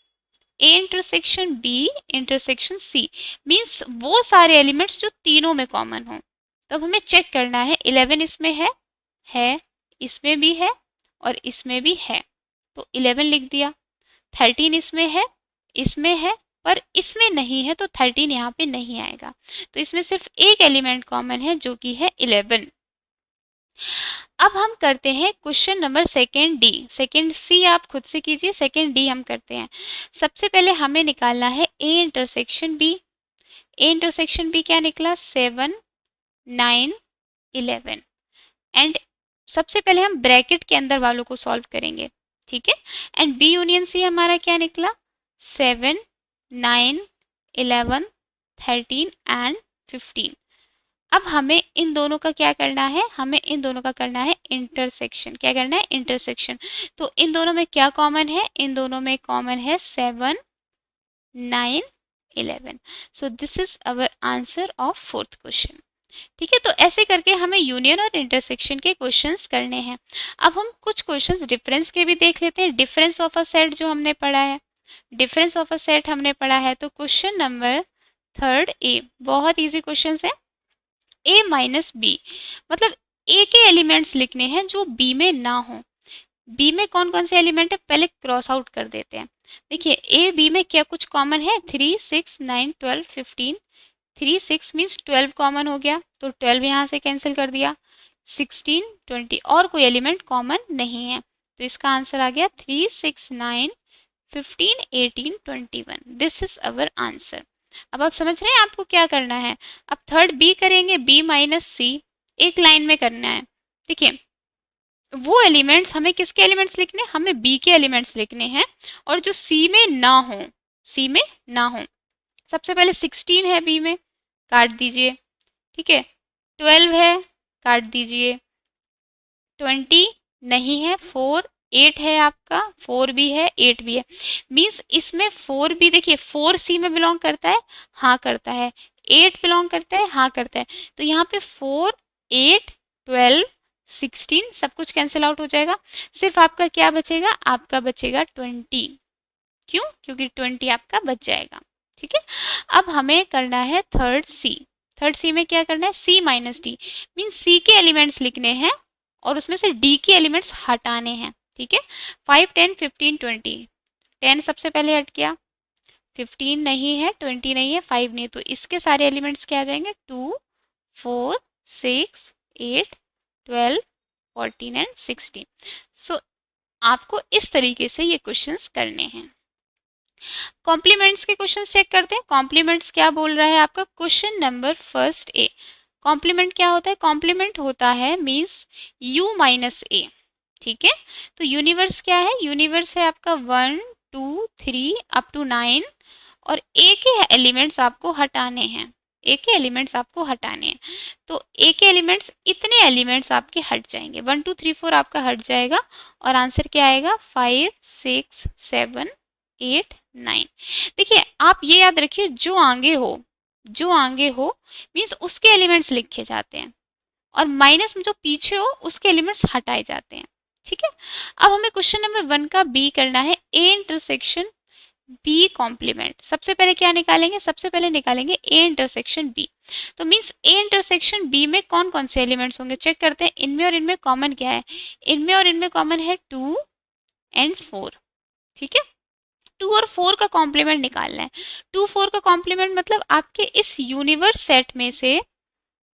A intersection B intersection C means वो सारे एलिमेंट्स जो तीनों में कॉमन हो। तो अब हमें चेक करना है 11 इसमें है इसमें भी है और इसमें भी है तो 11 लिख दिया। 13 इसमें है पर इसमें नहीं है तो 13 यहाँ पे नहीं आएगा। तो इसमें सिर्फ एक एलिमेंट कॉमन है जो कि है 11। अब हम करते हैं question number second D. Second C आप खुद से कीजिए, सेकेंड डी हम करते हैं। सबसे पहले हमें निकालना है A intersection B. A intersection B क्या निकला, 7 9 11। एंड सबसे पहले हम ब्रैकेट के अंदर वालों को सॉल्व करेंगे, ठीक है। एंड बी यूनियन सी हमारा क्या निकला, 7 9 11 13 एंड 15। अब हमें इन दोनों का क्या करना है, हमें इन दोनों का करना है इंटरसेक्शन। क्या करना है, इंटरसेक्शन। तो इन दोनों में क्या कॉमन है, इन दोनों में कॉमन है 7 9 11। So this is our answer of fourth question, ठीक है। तो ऐसे करके हमें यूनियन और इंटरसेक्शन के क्वेश्चंस करने हैं। अब हम कुछ क्वेश्चंस डिफरेंस के भी देख लेते हैं। डिफरेंस ऑफ अ सेट जो हमने पढ़ा है, डिफरेंस ऑफ अ सेट हमने पढ़ा है। तो क्वेश्चन नंबर थर्ड ए, बहुत इजी क्वेश्चन है। ए माइनस बी, मतलब ए के एलिमेंट्स लिखने हैं जो बी में ना हो। बी में कौन कौन से एलिमेंट है, पहले क्रॉस आउट कर देते हैं। देखिए ए बी में क्या कुछ कॉमन है, 3 6 9 12 15। 3 6 मीन्स 12 कॉमन हो गया, तो 12 यहाँ से कैंसिल कर दिया। 16 20 और कोई एलिमेंट कॉमन नहीं है, तो इसका आंसर आ गया 3 6 9 15 18 21। This is our answer. अब आप समझ रहे हैं आपको क्या करना है। अब थर्ड बी करेंगे, बी माइनस सी, एक लाइन में करना है। देखिए वो एलिमेंट्स, हमें किसके एलिमेंट्स लिखने हैं, हमें बी के एलिमेंट्स लिखने हैं और जो सी में ना हो, सी में ना हो। सबसे पहले 16 है बी में, काट दीजिए, ठीक है। 12 है, काट दीजिए। 20 नहीं है, 4 8 है आपका, 4 भी है 8 भी है। मीन्स इसमें 4 भी, देखिए 4 सी में बिलोंग करता है, हाँ करता है। 8 बिलोंग करता है, हाँ करता है। तो यहाँ पे 4 8 12 16 सब कुछ कैंसिल आउट हो जाएगा। सिर्फ आपका क्या बचेगा, आपका बचेगा 20। क्यों, क्योंकि 20 आपका बच जाएगा, ठीक है। अब हमें करना है थर्ड सी। थर्ड सी में क्या करना है, सी माइनस डी, मीन्स सी के एलिमेंट्स लिखने हैं और उसमें से डी के एलिमेंट्स हटाने हैं, ठीक है। 5 10 15 20। 10 सबसे पहले हट गया, 15 नहीं है, 20 नहीं है, 5 नहीं है, तो इसके सारे एलिमेंट्स क्या आ जाएंगे, 2 4 6 8 12 14 एंड 16। सो आपको इस तरीके से ये क्वेश्चंस करने हैं। कॉम्प्लीमेंट्स के क्वेश्चंस चेक करते हैं। कॉम्प्लीमेंट्स क्या बोल रहा है आपका, question number first A. Complement क्या होता है, कॉम्प्लीमेंट होता है मीन्स u माइनस ए, ठीक है। तो यूनिवर्स क्या है, यूनिवर्स है आपका 1 2 3 अप टू 9 और ए के एलिमेंट्स आपको हटाने हैं, ए के एलिमेंट्स आपको हटाने हैं। तो ए के एलिमेंट्स, इतने एलिमेंट्स आपके हट जाएंगे, 1 2 3 4 आपका हट जाएगा और आंसर क्या आएगा, 5 6 7 8 9। देखिए आप ये याद रखिए, जो आगे हो, जो आगे हो मीन्स उसके एलिमेंट्स लिखे जाते हैं और माइनस में जो पीछे हो उसके एलिमेंट्स हटाए जाते हैं, ठीक है। अब हमें क्वेश्चन नंबर 1 का बी करना है, ए इंटरसेक्शन बी कॉम्प्लीमेंट। सबसे पहले क्या निकालेंगे, सबसे पहले निकालेंगे ए इंटरसेक्शन बी। तो मीन्स ए इंटरसेक्शन बी में कौन कौन से एलिमेंट्स होंगे, चेक करते हैं। इनमें और इनमें कॉमन क्या है, इनमें और इनमें कॉमन है 2 एंड 4, ठीक है। 2 और 4 का कॉम्प्लीमेंट निकालना है। 2 4 का कॉम्प्लीमेंट मतलब आपके इस यूनिवर्स सेट में से,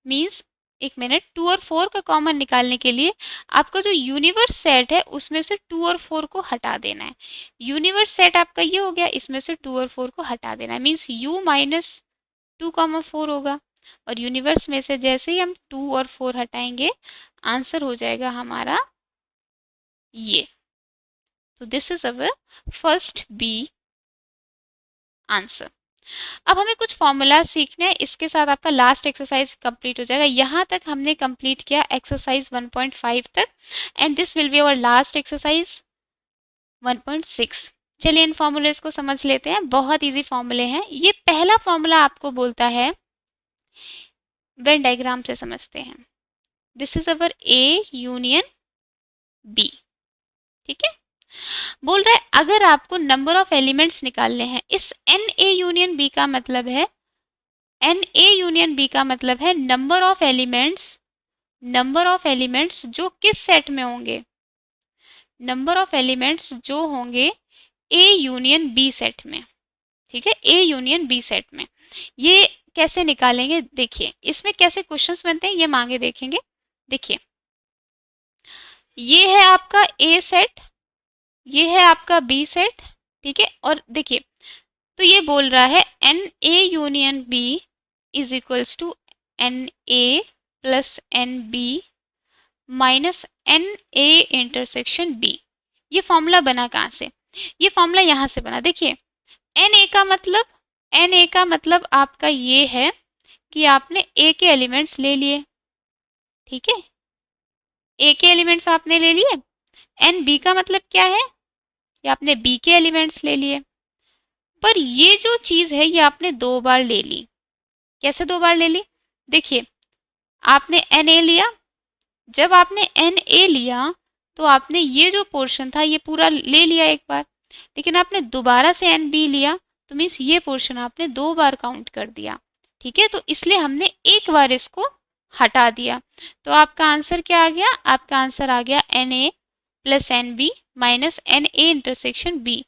मीन्स एक मिनट, 2 और 4 का कॉमन निकालने के लिए आपका जो यूनिवर्स सेट है उसमें से 2 और 4 को हटा देना है। यूनिवर्स सेट आपका ये हो गया, इसमें से 2 और 4 को हटा देना है, मीन्स u माइनस 2 4 होगा। और यूनिवर्स में से जैसे ही हम 2 और 4 हटाएंगे आंसर हो जाएगा हमारा ये। तो this is our first B answer. अब हमें कुछ फॉर्मूला सीखना है, इसके साथ आपका लास्ट एक्सरसाइज कंप्लीट हो जाएगा। यहाँ तक हमने कंप्लीट किया एक्सरसाइज 1.5 तक and this will be our last exercise 1.6। चलिए इन फॉर्मूलेस को समझ लेते हैं, बहुत इजी फॉर्मूले हैं। ये पहला फॉर्मूला आपको बोलता है, वेन डायग्राम से समझते हैं। This is our A union B, ठीक है। बोल रहा है अगर आपको नंबर ऑफ एलिमेंट्स निकालने हैं, इस एन ए यूनियन बी का मतलब है, एन ए यूनियन बी का मतलब है number of elements, number of elements जो किस सेट में होंगे, नंबर ऑफ एलिमेंट्स जो होंगे ए यूनियन बी सेट में, ठीक है, ए यूनियन बी सेट में। ये कैसे निकालेंगे, देखिए इसमें कैसे क्वेश्चंस बनते हैं ये मांगे देखेंगे। देखिए ये है आपका ए सेट, ये है आपका बी सेट, ठीक है। और देखिए, तो ये बोल रहा है N A union B is equals to N A plus N B minus N A intersection B. ये फॉर्मूला बना कहाँ से? ये फॉर्मूला यहाँ से बना, देखिए एन ए का मतलब, एन ए का मतलब आपका ये है कि आपने ए के एलिमेंट्स ले लिए, ठीक है, ए के एलिमेंट्स आपने ले लिए। एन बी का मतलब क्या है? ये आपने बी के एलिमेंट्स ले लिए। पर ये जो चीज़ है ये आपने दो बार ले ली। कैसे दो बार ले ली? देखिए, आपने एन ए लिया, जब आपने एन ए लिया तो आपने ये जो पोर्शन था ये पूरा ले लिया एक बार, लेकिन आपने दोबारा से एन बी लिया तो मीन्स ये पोर्शन आपने दो बार काउंट कर दिया, ठीक है। तो इसलिए हमने एक बार इसको हटा दिया। तो आपका आंसर क्या आ गया? आपका आंसर आ गया N A plus N B minus N A intersection B.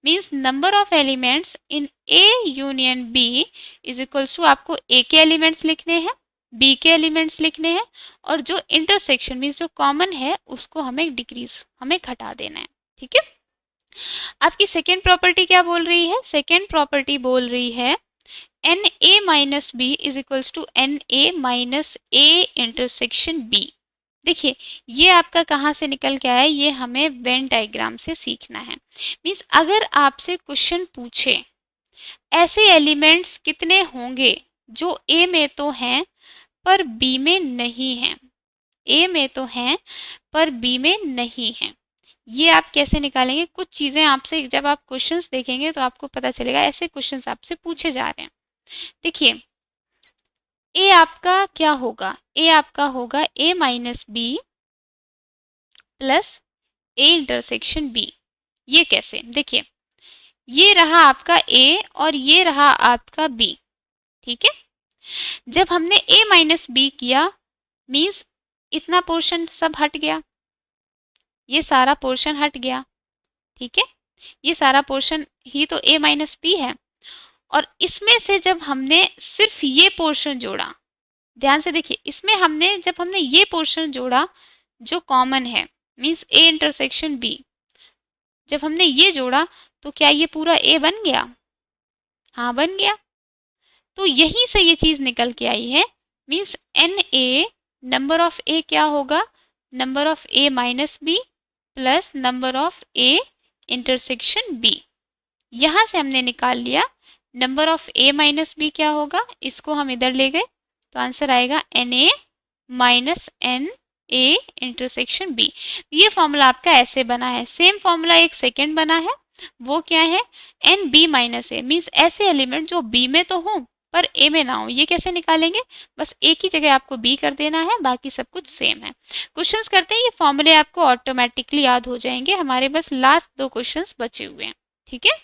Means number of elements in A union B is equals to, आपको ए के एलिमेंट्स लिखने हैं, बी के एलिमेंट्स लिखने हैं, और जो इंटरसेक्शन मीन्स जो कॉमन है उसको हमें डिक्रीज, हमें घटा देना है, ठीक है। आपकी सेकेंड प्रॉपर्टी क्या बोल रही है? सेकेंड प्रॉपर्टी बोल रही है N A minus B is equals to N A minus A intersection B. देखिए, ये आपका कहाँ से निकल के आया? ये हमें वेन डायग्राम से सीखना है। मीन्स अगर आपसे क्वेश्चन पूछे ऐसे एलिमेंट्स कितने होंगे जो ए में तो हैं पर बी में नहीं हैं, ए में तो हैं पर बी में नहीं हैं, ये आप कैसे निकालेंगे? कुछ चीज़ें आपसे जब आप क्वेश्चंस देखेंगे तो आपको पता चलेगा ऐसे क्वेश्चंस आपसे पूछे जा रहे हैं। देखिए, ए आपका क्या होगा? ए आपका होगा A minus B plus A intersection B. ये कैसे? देखिए, ये रहा आपका ए और ये रहा आपका बी, ठीक है। जब हमने ए माइनस बी किया मीन्स इतना पोर्शन सब हट गया, ये सारा पोर्शन हट गया, ठीक है। ये सारा पोर्शन ही तो ए माइनस बी है। और इसमें से जब हमने सिर्फ ये पोर्शन जोड़ा, ध्यान से देखिए, इसमें हमने जब हमने ये पोर्शन जोड़ा जो कॉमन है मीन्स ए इंटरसेक्शन बी, जब हमने ये जोड़ा तो क्या ये पूरा ए बन गया? हाँ बन गया। तो यहीं से ये चीज़ निकल के आई है। Means N A, number of A क्या होगा? Number of A minus B plus number of A intersection B. यहाँ से हमने निकाल लिया number of A minus B क्या होगा, इसको हम इधर ले गए तो आंसर आएगा N A minus N A intersection B. ये फॉर्मूला आपका ऐसे बना है। सेम फॉर्मूला एक सेकेंड बना है, वो क्या है? N B minus A, means ऐसे एलिमेंट जो बी में तो हों पर ए में ना हो। ये कैसे निकालेंगे? बस एक ही जगह आपको बी कर देना है, बाकी सब कुछ सेम है। क्वेश्चंस करते हैं, ये फॉर्मूले आपको ऑटोमेटिकली याद हो जाएंगे। हमारे बस लास्ट दो क्वेश्चंस बचे हुए हैं, ठीक है।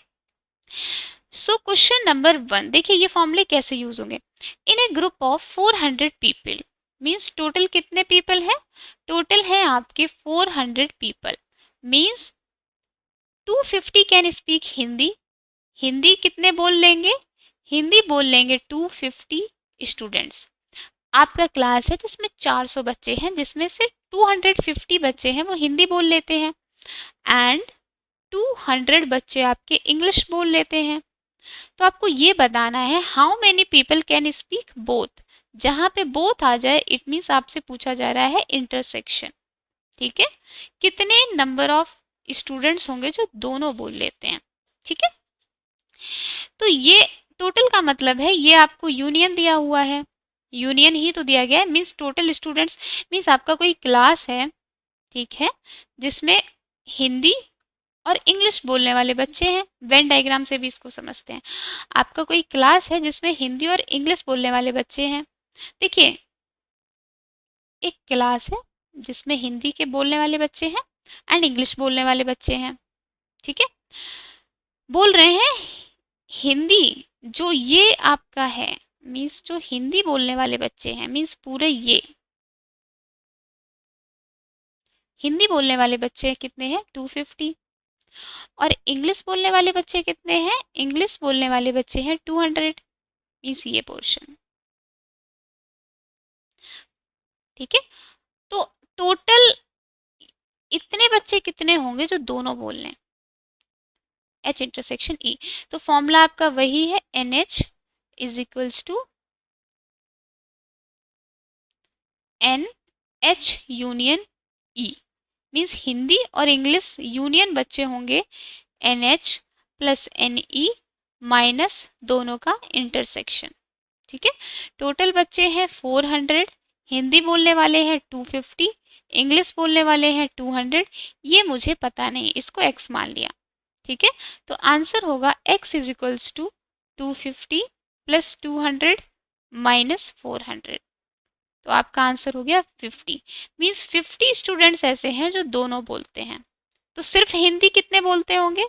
सो क्वेश्चन नंबर 1, देखिए ये फॉर्मूले कैसे यूज होंगे। In a group of 400 people, means total कितने पीपल है? टोटल है आपके 400 people. Means 250 can speak Hindi. Hindi कितने बोल लेंगे? हिंदी बोल लेंगे 250 स्टूडेंट्स। आपका क्लास है जिसमें 400 बच्चे हैं, जिसमें से 250 बच्चे हैं वो हिंदी बोल लेते हैं एंड 200 बच्चे आपके इंग्लिश बोल लेते हैं। तो आपको ये बताना है how many people can speak both. जहाँ पे बोथ आ जाए इट मीन्स आपसे पूछा जा रहा है इंटरसेक्शन, ठीक है। कितने नंबर ऑफ स्टूडेंट्स होंगे जो दोनों बोल लेते हैं, ठीक है। तो ये टोटल का मतलब है ये आपको यूनियन दिया हुआ है, यूनियन ही तो दिया गया है। मीन्स टोटल स्टूडेंट्स मीन्स आपका कोई क्लास है, ठीक है, जिसमें हिंदी और इंग्लिश बोलने वाले बच्चे हैं। वेन डायग्राम से भी इसको समझते हैं। आपका कोई क्लास है जिसमें हिंदी और इंग्लिश बोलने वाले बच्चे हैं। देखिए, एक क्लास है जिसमें हिंदी के बोलने वाले बच्चे हैं एंड इंग्लिश बोलने वाले बच्चे हैं, ठीक है। बोल रहे हैं हिंदी, जो ये आपका है मीन्स जो हिंदी बोलने वाले बच्चे हैं मीन्स पूरे ये हिंदी बोलने वाले बच्चे कितने हैं? 250। और इंग्लिश बोलने वाले बच्चे कितने हैं? इंग्लिश बोलने वाले बच्चे हैं 200। मीन्स ये पोर्शन, ठीक है। तो टोटल बच्चे कितने होंगे जो दोनों बोल लें, H इंटरसेक्शन E। तो फॉर्मूला आपका वही है, NH is equals to NH union E। मीन्स हिंदी और इंग्लिश यूनियन बच्चे होंगे NH प्लस NE माइनस दोनों का इंटरसेक्शन। ठीक है, टोटल बच्चे हैं 400, हिंदी बोलने वाले हैं 250, इंग्लिश बोलने वाले हैं 200। ये मुझे पता नहीं, इसको x मान लिया। ठीक है, तो आंसर होगा x is equals to 250 plus 200 minus 400। तो आपका आंसर हो गया 50। मीन्स 50 स्टूडेंट्स ऐसे हैं जो दोनों बोलते हैं। तो सिर्फ हिंदी कितने बोलते होंगे,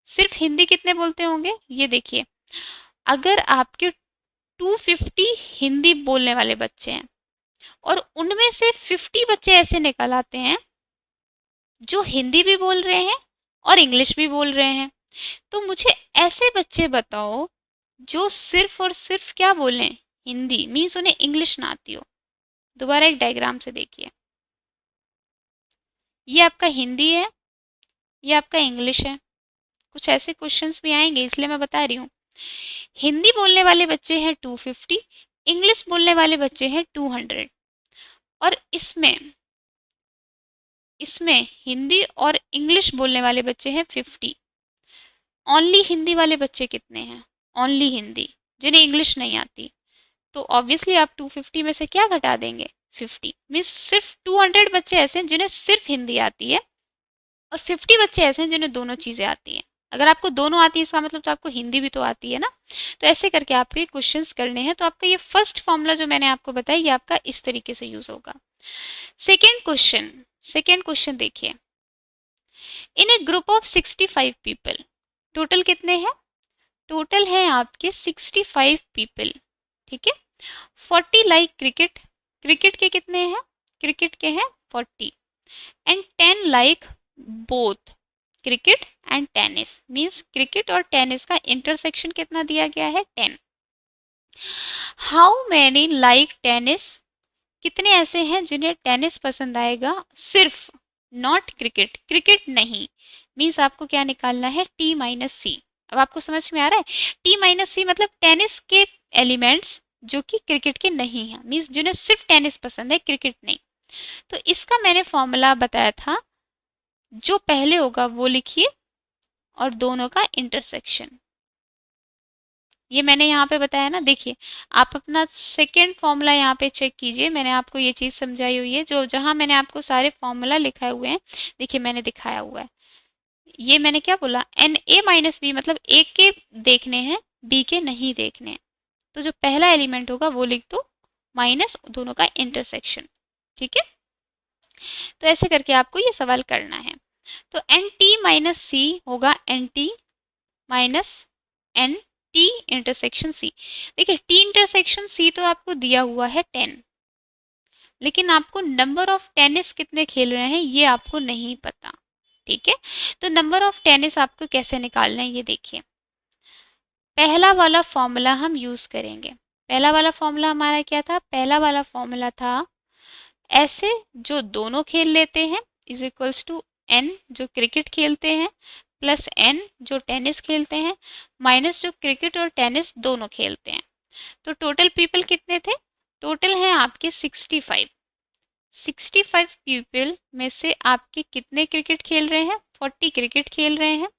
सिर्फ हिंदी कितने बोलते होंगे, ये देखिए, अगर आपके 250 हिंदी बोलने वाले बच्चे हैं और उनमें से 50 बच्चे ऐसे निकल आते हैं जो हिंदी भी बोल रहे हैं और इंग्लिश भी बोल रहे हैं, तो मुझे ऐसे बच्चे बताओ जो सिर्फ और सिर्फ क्या बोलें, हिंदी, मीन्स उन्हें इंग्लिश ना आती हो। दोबारा एक डायग्राम से देखिए, ये आपका हिंदी है, ये आपका इंग्लिश है। कुछ ऐसे क्वेश्चंस भी आएंगे, इसलिए मैं बता रही हूँ। हिंदी बोलने वाले बच्चे हैं 250, इंग्लिश बोलने वाले बच्चे हैं 200, और इसमें इसमें हिंदी और इंग्लिश बोलने वाले बच्चे हैं 50। ओनली हिंदी वाले बच्चे कितने हैं, ओनली हिंदी, जिन्हें इंग्लिश नहीं आती। तो ऑब्वियसली आप 250 में से क्या घटा देंगे, 50। मीन्स सिर्फ 200 बच्चे ऐसे हैं जिन्हें सिर्फ हिंदी आती है और 50 बच्चे ऐसे हैं जिन्हें दोनों चीज़ें आती हैं। अगर आपको दोनों आती है इसका मतलब तो आपको हिंदी भी तो आती है ना। तो ऐसे करके आपको ये क्वेश्चंस करने हैं। तो आपका ये फर्स्ट फॉर्मूला जो मैंने आपको बताया, ये आपका इस तरीके से यूज होगा। सेकेंड क्वेश्चन देखिए, इन a group of 65 people, total कितने हैं, टोटल है आपके 65 पीपल। ठीक है, 40 लाइक क्रिकेट, क्रिकेट के कितने हैं, क्रिकेट के हैं 40, and 10 like both cricket and tennis. Means cricket और टेनिस का इंटरसेक्शन कितना दिया गया है, 10। हाउ मैनी लाइक टेनिस, कितने ऐसे हैं जिन्हें टेनिस पसंद आएगा सिर्फ, नॉट क्रिकेट, क्रिकेट नहीं। मीन्स आपको क्या निकालना है, टी माइनस सी। अब आपको समझ में आ रहा है, टी माइनस सी मतलब टेनिस के एलिमेंट्स जो कि क्रिकेट के नहीं हैं, मीन्स जिन्हें सिर्फ टेनिस पसंद है, क्रिकेट नहीं। तो इसका मैंने फॉर्मूला बताया था, जो पहले होगा वो लिखिए और दोनों का इंटरसेक्शन, ये मैंने यहाँ पे बताया ना। देखिए, आप अपना सेकेंड फॉर्मूला यहाँ पे चेक कीजिए, मैंने आपको ये चीज़ समझाई हुई है, जो जहाँ मैंने आपको सारे फॉर्मूला लिखाए हुए हैं, देखिए मैंने दिखाया हुआ है। ये मैंने क्या बोला, एन ए माइनस बी, मतलब ए के देखने हैं, बी के नहीं देखने हैं। तो जो पहला एलिमेंट होगा वो लिख दो, माइनस दोनों का इंटरसेक्शन। ठीक है, तो ऐसे करके आपको ये सवाल करना है। तो एन टी माइनस सी होगा N T minus N T intersection C. देखिए, टी इंटरसेक्शन सी तो आपको दिया हुआ है 10, लेकिन आपको नंबर ऑफ टेनिस कितने खेल रहे हैं ये आपको नहीं पता। ठीक है, तो नंबर ऑफ टेनिस आपको कैसे निकालना है ये देखिए। पहला वाला फॉर्मूला हम यूज़ करेंगे। पहला वाला फॉर्मूला हमारा क्या था, पहला वाला फॉर्मूला था ऐसे जो दोनों खेल लेते हैं इज इक्वल्स टू एन जो क्रिकेट खेलते हैं प्लस एन जो टेनिस खेलते हैं माइनस जो क्रिकेट और टेनिस दोनों खेलते हैं। तो टोटल पीपल कितने थे, टोटल हैं आपके 65। 65 पीपल में से आपके कितने क्रिकेट खेल रहे हैं, 40 क्रिकेट खेल रहे हैं,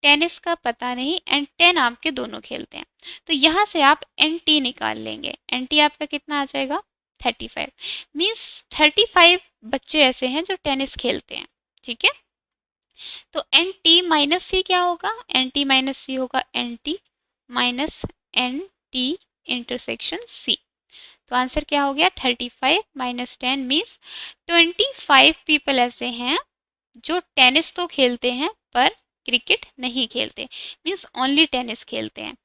टेनिस का पता नहीं, एंड 10 आपके दोनों खेलते हैं। तो यहाँ से आप एन टी निकाल लेंगे, एन टी आपका कितना आ जाएगा, 35। मीन्स 35 बच्चे ऐसे हैं जो टेनिस खेलते हैं। ठीक है, तो एन टी माइनस सी क्या होगा, एन टी माइनस सी होगा N T minus N T intersection C. तो आंसर क्या हो गया, 35 माइनस 10 मीन्स 25 पीपल ऐसे हैं जो टेनिस तो खेलते हैं पर क्रिकेट नहीं खेलते, मीन्स ओनली टेनिस खेलते हैं।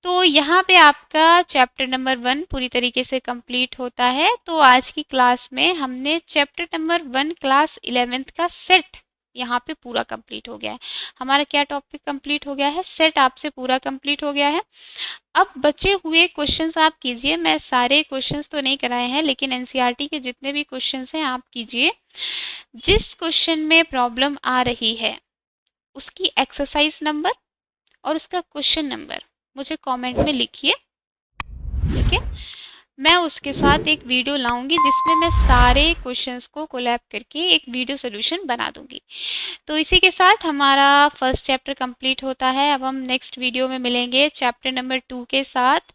तो यहाँ पे आपका चैप्टर नंबर 1 पूरी तरीके से कंप्लीट होता है। तो आज की क्लास में हमने चैप्टर नंबर 1 क्लास 11th का सेट यहाँ पे पूरा कंप्लीट हो गया है। हमारा क्या टॉपिक कंप्लीट हो गया है? सेट आपसे पूरा कंप्लीट हो गया है। अब बचे हुए क्वेश्चंस आप कीजिए। मैं सारे क्वेश्चंस तो नहीं कराए हैं, लेकिन एनसीईआरटी के जितने भी क्वेश्चंस हैं आप कीजिए। जिस क्वेश्चन में प्रॉब्लम आ रही है उसकी एक्सरसाइज नंबर और उसका क्वेश्चन नंबर मुझे कमेंट में लिखिए, ठीक है? मैं उसके साथ एक वीडियो लाऊंगी जिसमें मैं सारे क्वेश्चंस को कोलैब करके एक वीडियो सोल्यूशन बना दूंगी। तो इसी के साथ हमारा फर्स्ट चैप्टर कंप्लीट होता है। अब हम नेक्स्ट वीडियो में मिलेंगे चैप्टर नंबर 2 के साथ।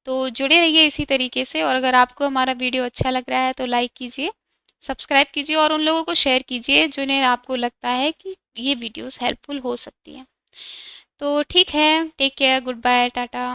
तो जुड़े रहिए इसी तरीके से, और अगर आपको हमारा वीडियो अच्छा लग रहा है तो लाइक कीजिए, सब्सक्राइब कीजिए और उन लोगों को शेयर कीजिए जिन्हें आपको लगता है कि ये वीडियोस हेल्पफुल हो सकती हैं। तो ठीक है, take care, good bye, Tata.